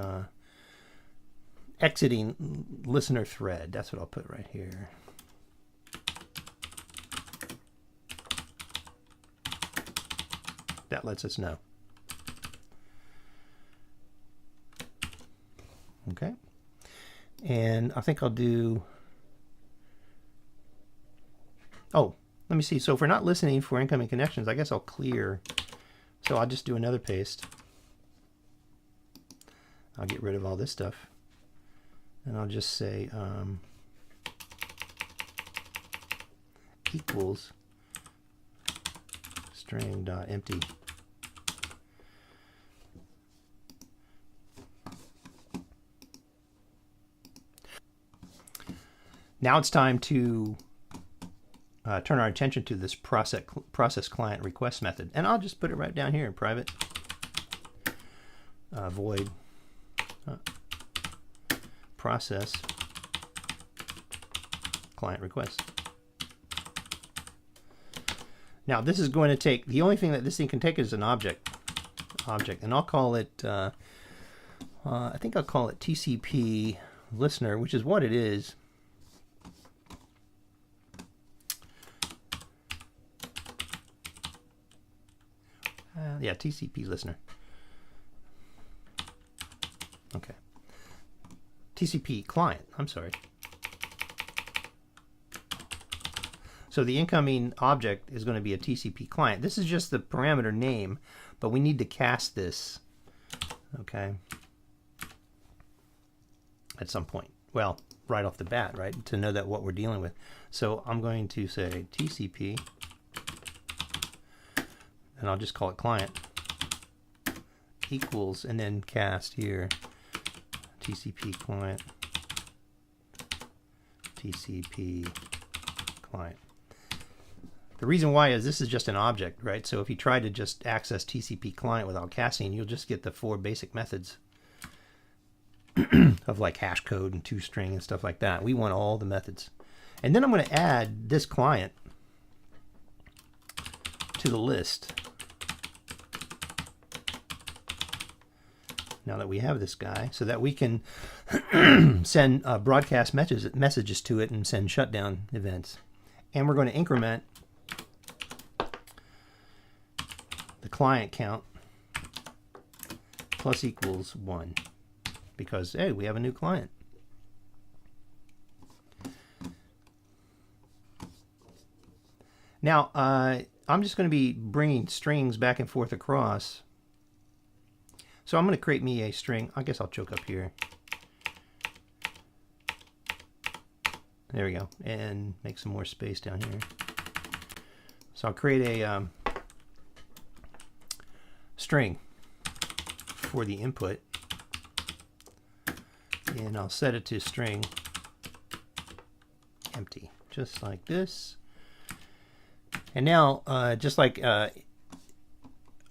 exiting listener thread. That's what I'll put right here. That lets us know. Okay. And I think I'll do, oh, let me see. So if we're not listening for incoming connections, I guess I'll clear. So I'll just do another paste. I'll get rid of all this stuff. And I'll just say equals string.empty. Now it's time to turn our attention to this process client request method. And I'll just put it right down here in private. Void process client request. Now this is going to take, the only thing that this thing can take is an object, and I'll call it, I think I'll call it TCPListener, which is what it is. Yeah, TCPListener. Okay. TCP client, I'm sorry. So the incoming object is going to be a TCP client. This is just the parameter name, but we need to cast this, okay, at some point. Well, right off the bat, right, to know that what we're dealing with. So I'm going to say TCP, and I'll just call it client equals, and then cast here TCP client, TCP client. The reason why is this is just an object, right? So if you try to just access TCP client without casting, you'll just get the 4 basic methods of like hash code and toString and stuff like that. We want all the methods. And then I'm going to add this client to the list. Now that we have this guy, so that we can send broadcast messages to it and send shutdown events. And we're going to increment the client count plus equals 1 because, hey, we have a new client. Now, I'm just going to be bringing strings back and forth across. So I'm going to create me a string. I guess I'll choke up here. There we go. And make some more space down here. So I'll create a string for the input. And I'll set it to string empty, just like this. And now, just like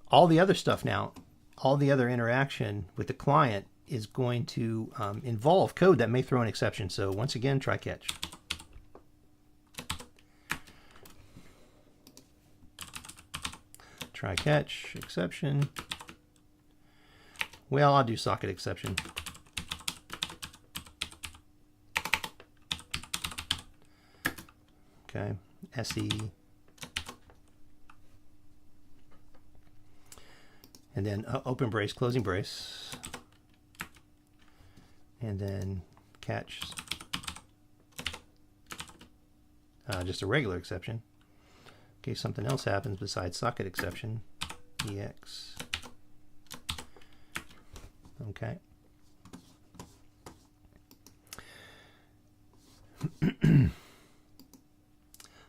all the other stuff now, all the other interaction with the client is going to involve code that may throw an exception. So once again, try catch. Try catch, exception. Well, I'll do socket exception. Okay, SE. And then open brace, closing brace. And then catch. Just a regular exception. In case something else happens besides socket exception. EX. Okay.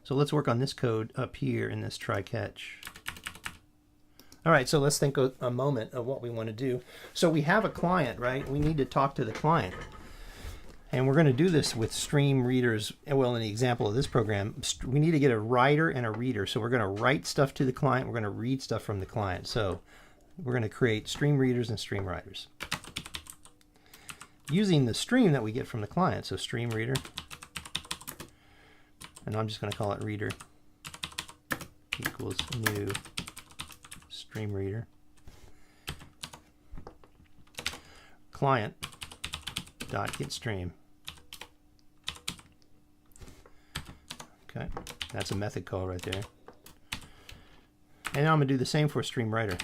So let's work on this code up here in this try catch. All right, so let's think a moment of what we want to do. So we have a client, right? We need to talk to the client. And we're going to do this with stream readers. Well, in the example of this program, we need to get a writer and a reader. So we're going to write stuff to the client. We're going to read stuff from the client. So we're going to create stream readers and stream writers using the stream that we get from the client. So stream reader. And I'm just going to call it reader equals new stream reader client dot get stream. Okay, that's a method call right there. And now I'm going to do the same for stream writer.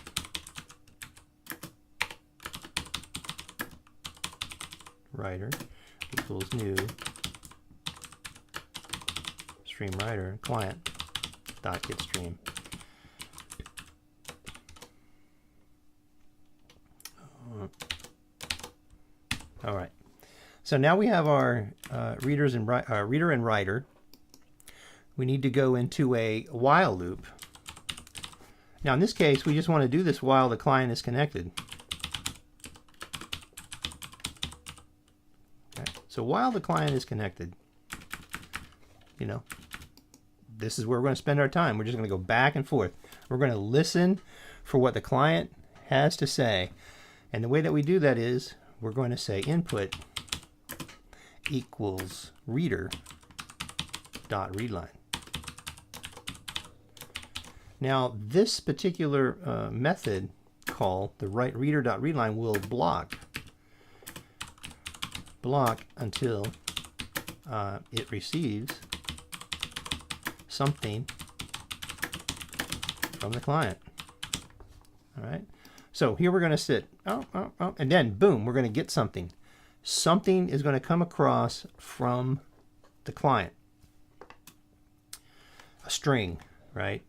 Writer equals new stream writer client dot get stream. All right. So now we have our reader and writer. We need to go into a while loop. Now in this case, we just want to do this while the client is connected. Okay. So while the client is connected, you know, this is where we're going to spend our time. We're just going to go back and forth. We're going to listen for what the client has to say. And the way that we do that is we're going to say input equals reader dot readline. Now this particular method call, the reader dot readline, will block until it receives something from the client. All right. So here we're going to sit, and then boom, we're going to get something. Something is going to come across from the client. A string, right?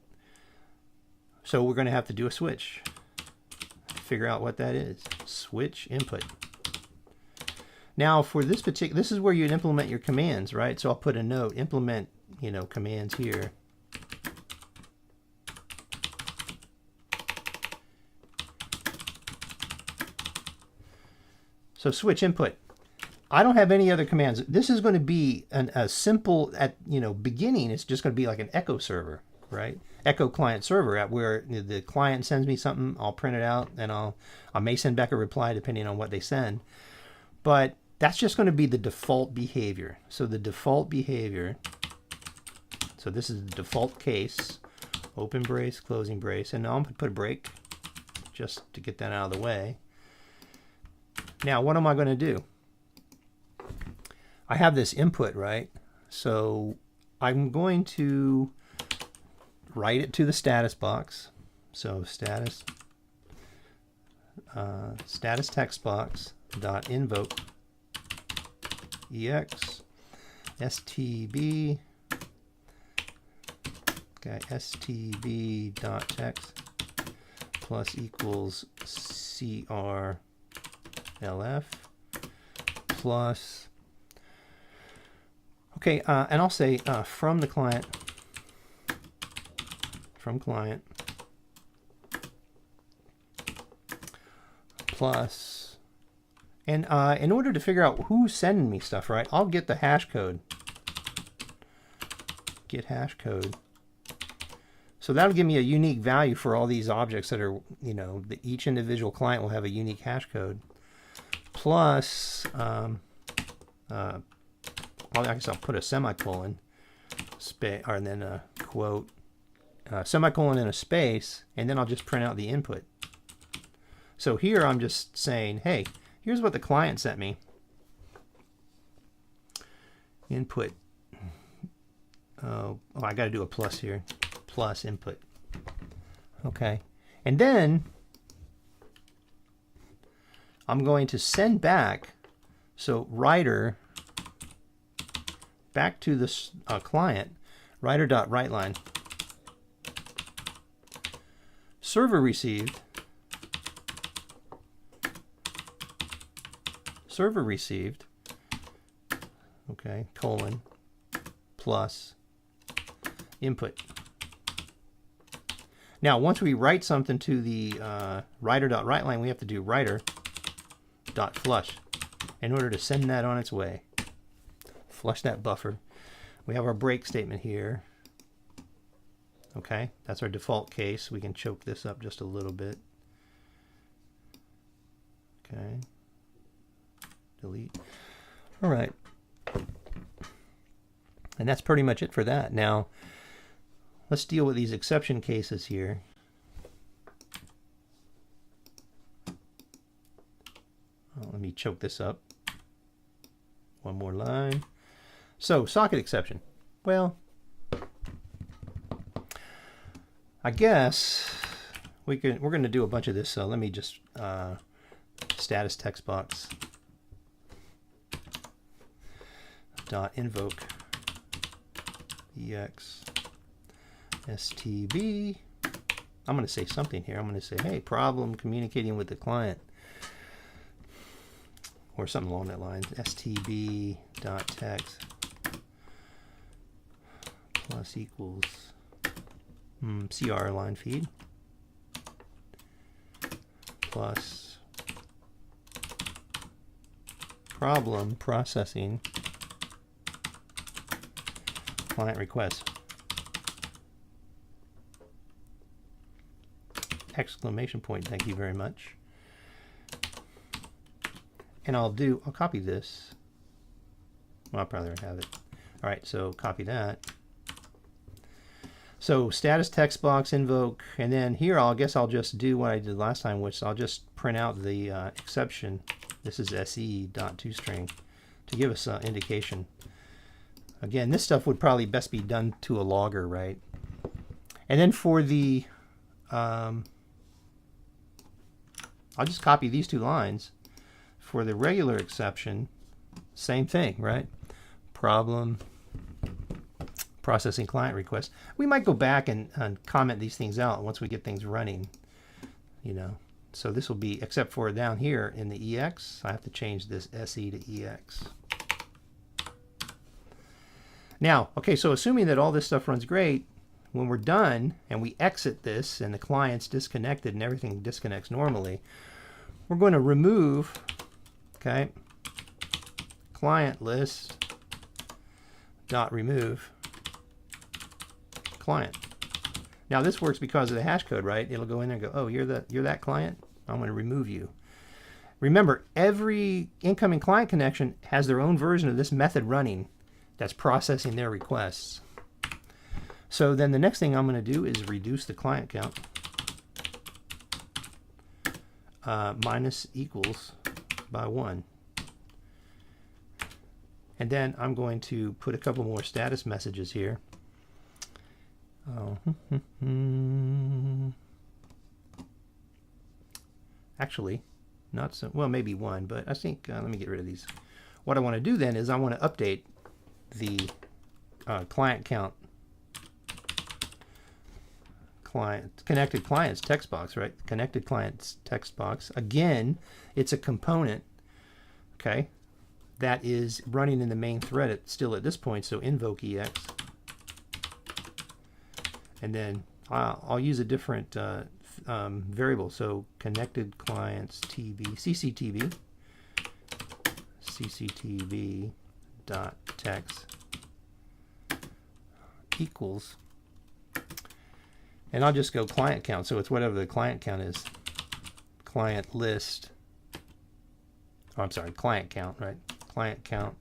So we're going to have to do a switch. Figure out what that is. Switch input. Now for this particular, this is where you'd implement your commands, right? So I'll put a note, implement, you know, commands here. So switch input. I don't have any other commands. This is going to be a simple, at beginning, it's just going to be like an echo server, right? Echo client server, at where the client sends me something, I'll print it out, and I may send back a reply depending on what they send. But that's just going to be the default behavior. So the default behavior So this is the default case, open brace, closing brace, and now I'm going to put a break just to get that out of the way. Now, what am I going to do? I have this input, right? So I'm going to write it to the status box. So status text box dot invoke ex stb, okay, stb dot text plus equals crlf plus, okay, and I'll say from the client, plus, and in order to figure out who's sending me stuff, right, I'll get the hash code. Get hash code. So that'll give me a unique value for all these objects that are, you know, each individual client will have a unique hash code. Plus, I guess I'll put a semicolon, and then a quote, semicolon and a space, and then I'll just print out the input. So here I'm just saying, hey, here's what the client sent me. Input. Oh, I got to do a plus here. Plus input. Okay. And then I'm going to send back, so writer back to this client, writer.writeLine. Server received. Server received. Okay, colon plus input. Now, once we write something to the writer.writeLine, we have to do writer.flush in order to send that on its way. Flush that buffer. We have our break statement here. Okay, that's our default case. We can choke this up just a little bit. Okay. Delete. All right. And that's pretty much it for that. Now, let's deal with these exception cases here. Let me choke this up. One more line. So, socket exception. Well, I guess we're going to do a bunch of this. So let me just status text box dot invoke ex stb. I'm going to say something here. I'm going to say, hey, problem communicating with the client, or something along that line. stb dot text plus equals CR line feed plus problem processing client request. Exclamation point, thank you very much. And I'll copy this. Well, I'll probably have it. All right, so copy that. So status text box invoke, and then here I guess I'll just do what I did last time, which I'll just print out the exception. This is se.toString to give us an indication. Again, this stuff would probably best be done to a logger, right? And then for the, I'll just copy these two lines. For the regular exception, same thing, right? Problem processing client request. We might go back and comment these things out once we get things running, you know. So this will be, except for down here in the EX, I have to change this SE to EX. Now, okay, so assuming that all this stuff runs great, when we're done and we exit this and the client's disconnected and everything disconnects normally, we're going to remove, okay, client list dot remove client. Now this works because of the hash code, right? It'll go in there and go, oh, you're that client? I'm going to remove you. Remember, every incoming client connection has their own version of this method running that's processing their requests. So then the next thing I'm going to do is reduce the client count. Minus equals by 1. And then I'm going to put a couple more status messages here. Actually, not so, well, maybe 1, but I think, let me get rid of these. What I want to do then is I want to update the client count, connected clients text box, right? Connected clients text box. Again, it's a component, okay, that is running in the main thread still at this point, so invoke EX. And then I'll use a different variable, so connected clients TV, CCTV dot text equals, and I'll just go client count, so it's whatever the client count is. Client list, oh, I'm sorry, client count, right? Client count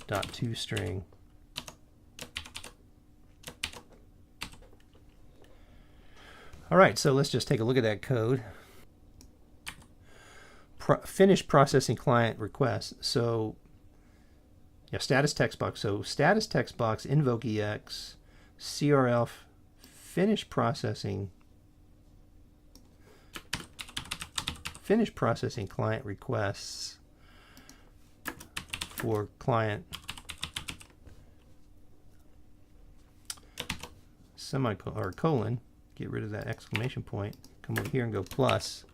dot toString. All right, so let's just take a look at that code. Finish processing client requests. So, yeah, status text box. So status text box invoke EX CRF finish processing client requests for client semicolon or colon. Get rid of that exclamation point. Come over here and go plus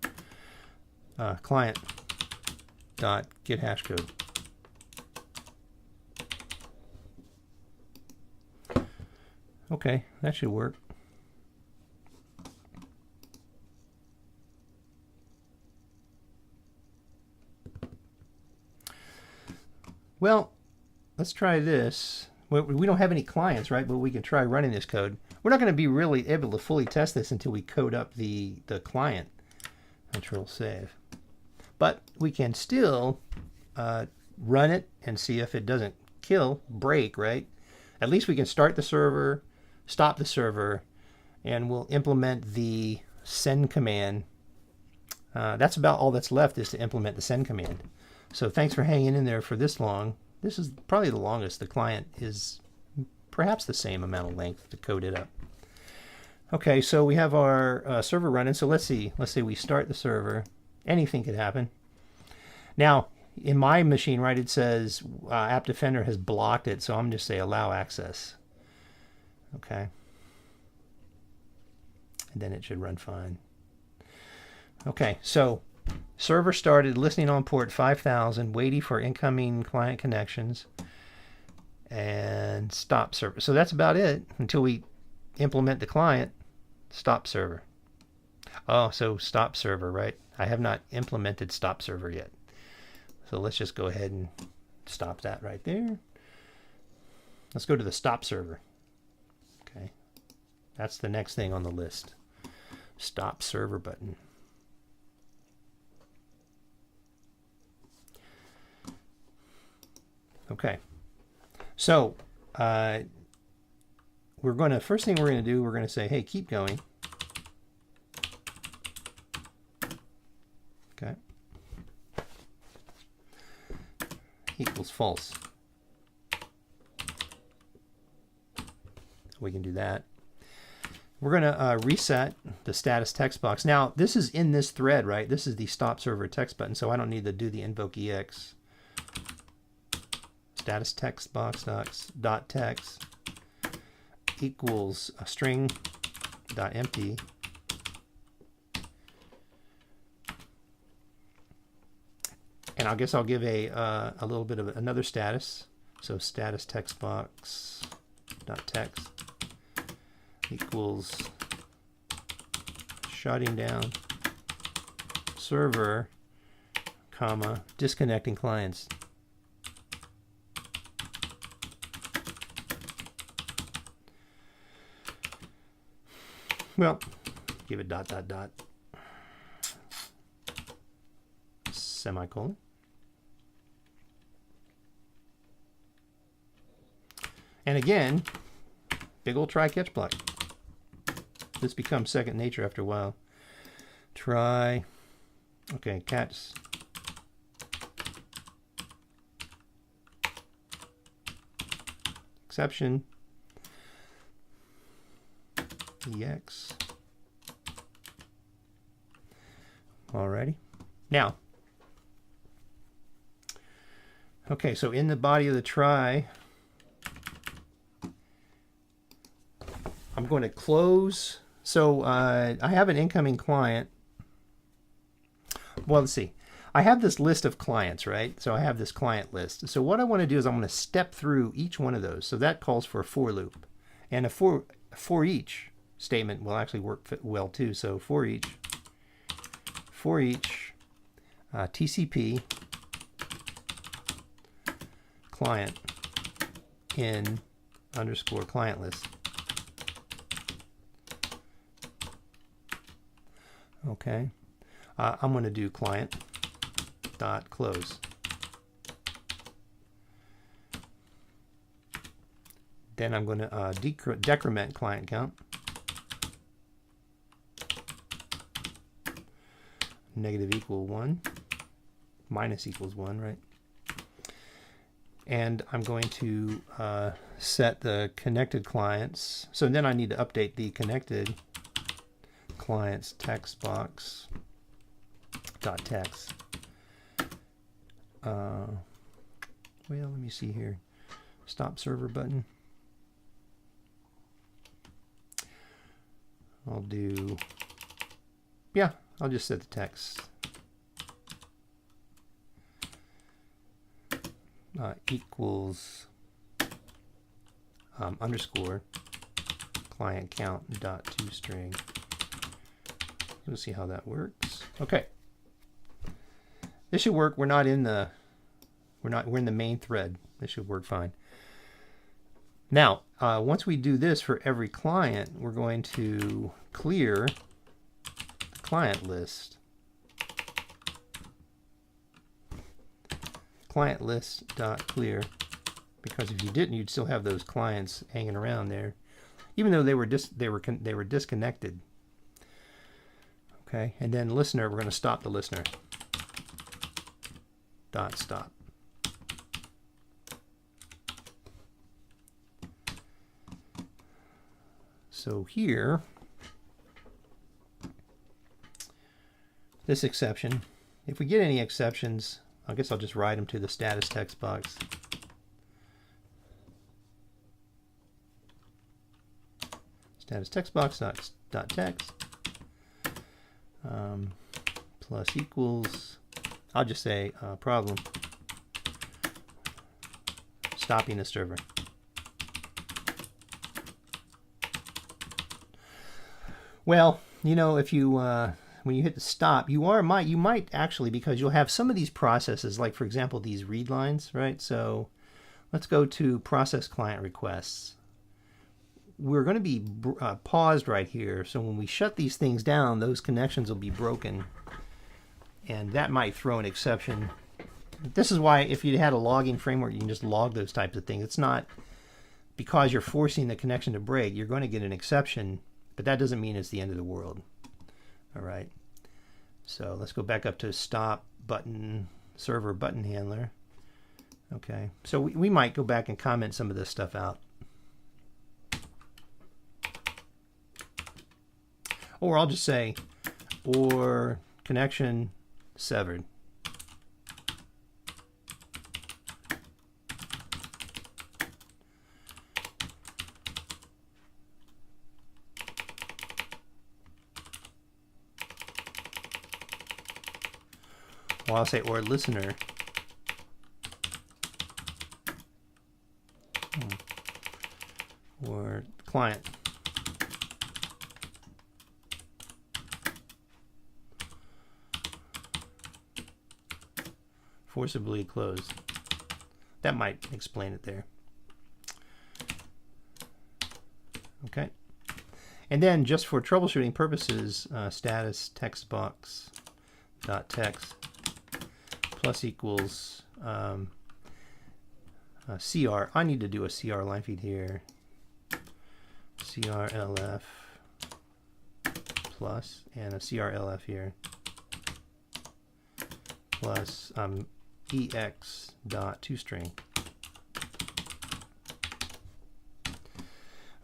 client dot get hash code. Okay, that should work. Well, let's try this. We don't have any clients, right? But we can try running this code. We're not going to be really able to fully test this until we code up the client. Control save. But we can still run it and see if it doesn't break, right? At least we can start the server, stop the server, and we'll implement the send command. That's about all that's left, is to implement the send command. So thanks for hanging in there for this long. This is probably the longest. The client is perhaps the same amount of length to code it up. Okay, so we have our server running. So let's see. Let's say we start the server. Anything could happen. Now, in my machine, right, it says App Defender has blocked it. So I'm just say allow access. Okay. And then it should run fine. Okay, so server started, listening on port 5000, waiting for incoming client connections, and stop server. So that's about it until we implement the client. Stop server. Oh, so stop server, right? I have not implemented stop server yet. So let's just go ahead and stop that right there. Let's go to the stop server. Okay, that's the next thing on the list. Stop server button. Okay, so first thing we're going to do, we're going to say, hey, keep going. Okay, equals false. We can do that. We're going to reset the status text box. Now, this is in this thread, right? This is the stop server text button, so I don't need to do the invoke EX. Status text box dot text equals a string dot empty. And I guess I'll give a little bit of another status. So status text box dot text equals shutting down server, comma, disconnecting clients. Well, give it dot dot dot semicolon. And again, big old try catch block. This becomes second nature after a while. Try. Okay, cats. Exception. EX. Alrighty. Now, okay, so in the body of the try, I'm going to close. So I have an incoming client. Well, let's see. I have this list of clients, right? So I have this client list. So what I want to do is I'm going to step through each one of those. So that calls for a for loop. And a for each statement will actually work well too. So for each TCP client in underscore client list. Okay. I'm going to do client dot close. Then I'm going to decrement client count. Negative equal 1. Minus equals 1, right? And I'm going to set the connected clients. So then I need to update the connected clients text box dot text. Well, let me see here. Stop server button. I'll do, yeah, I'll just set the text equals underscore client count dot toString. We'll see how that works. Okay. This should work. We're in the main thread. This should work fine. Now, once we do this for every client, we're going to clear the client list. Client list dot clear, because if you didn't, you'd still have those clients hanging around there, even though they were disconnected. Okay, and then listener, we're going to stop the listener. Dot stop. So here, this exception, if we get any exceptions, I guess I'll just write them to the status text box. Status text box dot text plus equals, I'll just say problem stopping the server. Well, you know, if you when you hit the stop, you might actually, because you'll have some of these processes, like for example these read lines, right? So let's go to process client requests. We're going to be paused right here, so when we shut these things down, those connections will be broken, and that might throw an exception. This is why if you had a logging framework, you can just log those types of things. It's not because you're forcing the connection to break. You're going to get an exception, but that doesn't mean it's the end of the world. All right, so let's go back up to stop button server button handler. Okay, so we might go back and comment some of this stuff out. Or I'll just say, or connection severed. Or I'll say, or listener. Or client. Forcibly closed. That might explain it there. Okay. And then just for troubleshooting purposes, status text box dot text plus equals CR. I need to do a CR line feed here. CRLF plus, and a CRLF here, plus EX dot toString.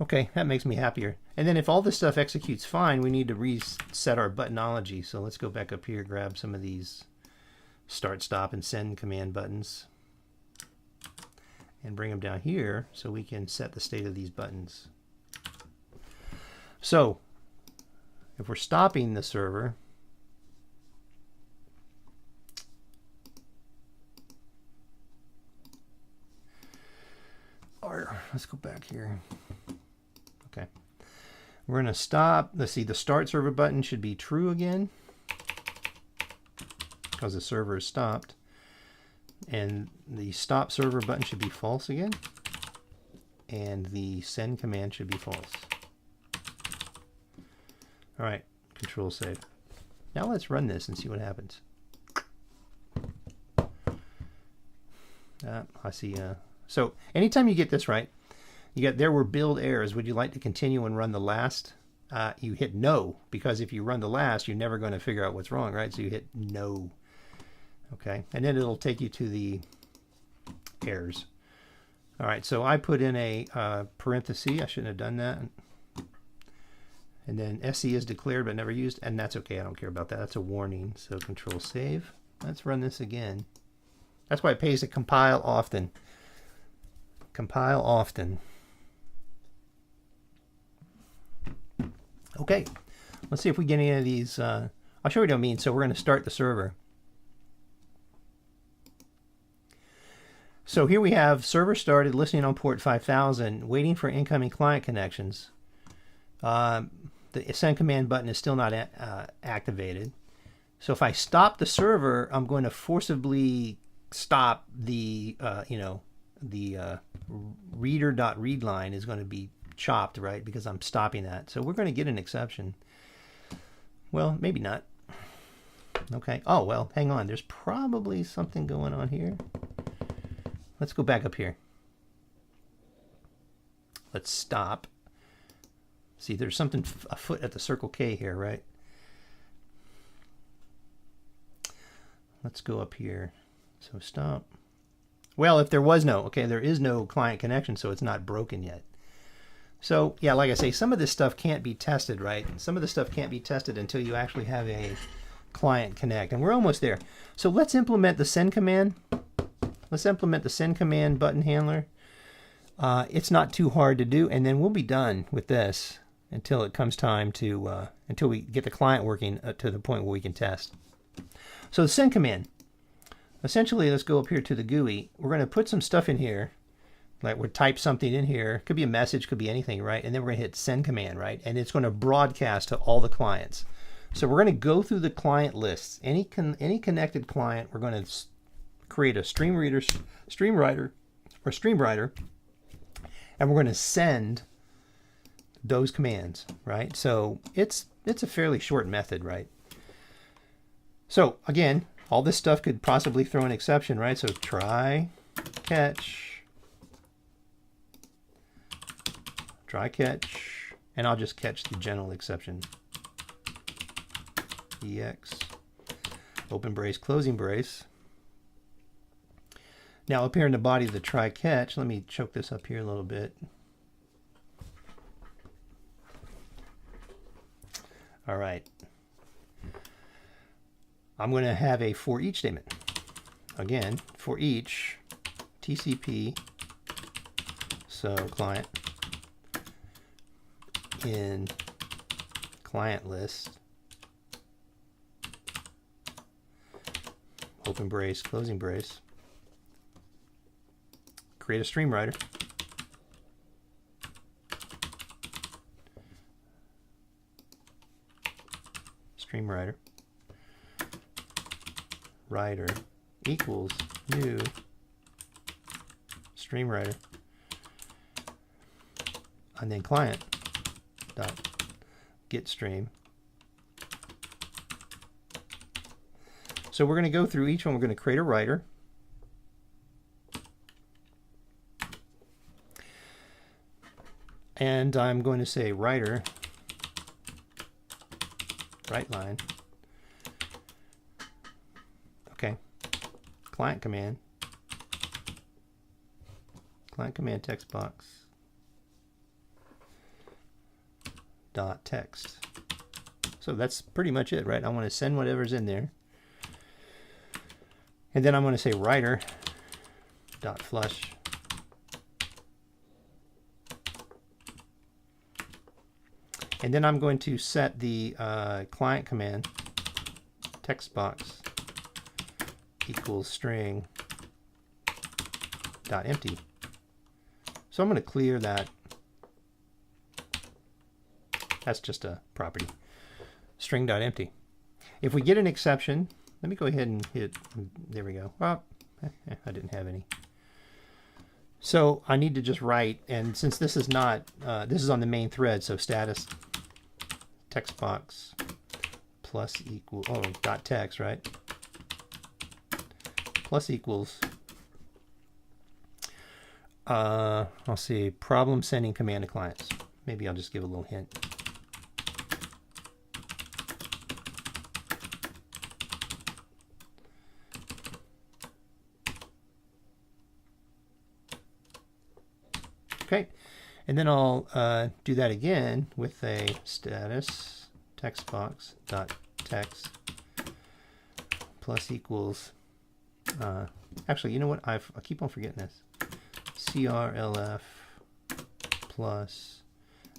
Okay, that makes me happier. And then if all this stuff executes fine, we need to reset our buttonology. So let's go back up here, grab some of these start, stop, and send command buttons, and bring them down here so we can set the state of these buttons. So if we're stopping the server, or let's go back here. Okay, we're going to stop. Let's see, the start server button should be true again because the server is stopped, and the stop server button should be false again, and the send command should be false. All right, control save. Now let's run this and see what happens. I see. So anytime you get this right, you get there were build errors. Would you like to continue and run the last? You hit no, because if you run the last, you're never going to figure out what's wrong, right? So you hit no. Okay, and then it'll take you to the errors. All right, so I put in a parenthesis. I shouldn't have done that. And then SE is declared but never used, and that's okay. I don't care about that. That's a warning. So control save. Let's run this again. That's why it pays to compile often. Compile often. Okay, let's see if we get any of these. I'll show you what I mean. So we're going to start the server. So here we have server started, listening on port 5000, waiting for incoming client connections. The send command button is still not activated. So if I stop the server, I'm going to forcibly stop the, the reader.read line is going to be chopped, right? Because I'm stopping that. So we're going to get an exception. Well, maybe not. Okay. Oh, well, hang on. There's probably something going on here. Let's go back up here. Let's stop. See, there's something afoot at the Circle K here, right? Let's go up here. So stop. Well, if there was no, okay, there is no client connection, so it's not broken yet. So, yeah, like I say, some of this stuff can't be tested, right? Some of this stuff can't be tested until you actually have a client connect, and we're almost there. So let's implement the send command. Let's implement the send command button handler. It's not too hard to do, and then we'll be done with this until it comes time to, until we get the client working to the point where we can test. So the send command. Essentially, let's go up here to the GUI. We're going to put some stuff in here. Like we'll type something in here. Could be a message, could be anything, right? And then we're going to hit send command, right? And it's going to broadcast to all the clients. So we're going to go through the client lists. Any connected client, we're going to create a stream writer, and we're going to send those commands, right? So it's a fairly short method, right? So again, all this stuff could possibly throw an exception, right? So try catch, and I'll just catch the general exception. EX, open brace, closing brace. Now up here in the body of the try catch, let me choke this up here a little bit. All right. I'm going to have a for each statement. Again, for each TCP, so client in client list, open brace, closing brace, create a stream writer. Stream writer. Writer equals new stream writer, and then client dot get stream. So we're going to go through each one. We're going to create a writer. And I'm going to say writer, write line. Okay. Client command text box dot text. So that's pretty much it, right? I want to send whatever's in there. And then I'm going to say writer dot flush. And then I'm going to set the client command text box equals string dot empty. So I'm going to clear that. That's just a property. String dot empty. If we get an exception, let me go ahead and hit, there we go. Oh, I didn't have any. So I need to just write, and since this is not, this is on the main thread, so status text box plus equal, oh, dot text, right? Plus equals, I'll see, problem sending command to clients. Maybe I'll just give a little hint. Okay, and then I'll do that again with a status text box dot text plus equals. Actually, you know what? I keep on forgetting this. CRLF plus,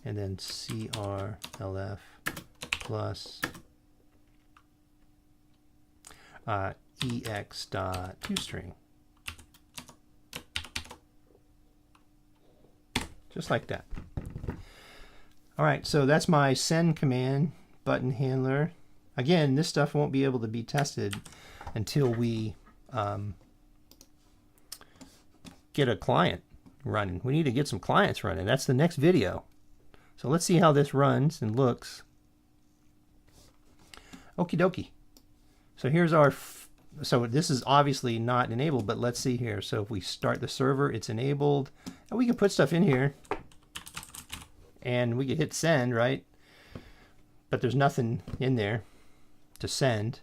and then CRLF plus EX dot toString. Just like that. All right, so that's my send command button handler. Again, this stuff won't be able to be tested until we get a client running. We need to get some clients running. That's the next video. So let's see how this runs and looks. Okie dokie. So here's our, so this is obviously not enabled, but let's see here. So if we start the server, it's enabled. And we can put stuff in here. And we can hit send, right? But there's nothing in there to send.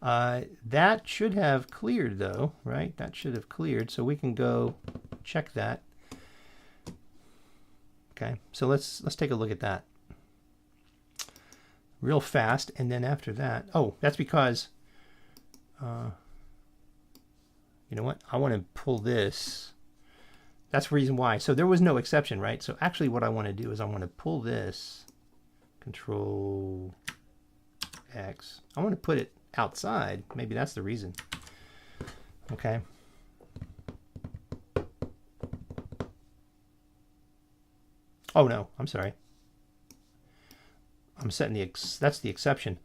That should have cleared though, right? That should have cleared, so we can go check that. Okay, so let's take a look at that real fast, and then after that, oh, that's because you know what? I want to pull this. That's the reason why. So there was no exception, right? So actually, what I want to do is I want to pull this. Control X. I want to put it outside. Maybe that's the reason. Okay. Oh no, I'm sorry. I'm setting the that's the exception.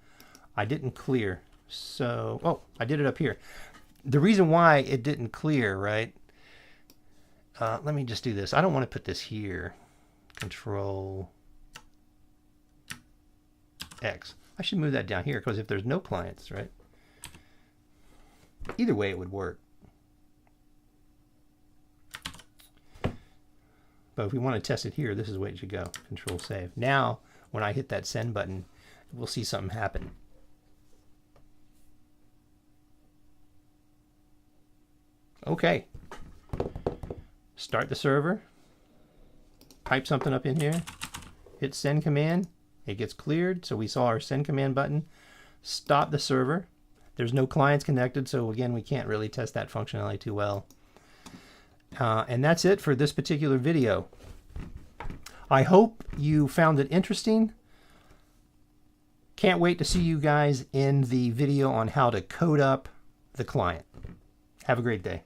I didn't clear. So, oh, I did it up here. The reason why it didn't clear, right? Let me just do this. I don't want to put this here. Control X. I should move that down here because if there's no clients, right? Either way, it would work. But if we want to test it here, this is the way it should go. Control save. Now, when I hit that send button, we'll see something happen. Okay. Start the server. Type something up in here. Hit send command. It gets cleared, so we saw our send command button. Stop the server. There's no clients connected, so again, we can't really test that functionality too well. And that's it for this particular video. I hope you found it interesting. Can't wait to see you guys in the video on how to code up the client. Have a great day.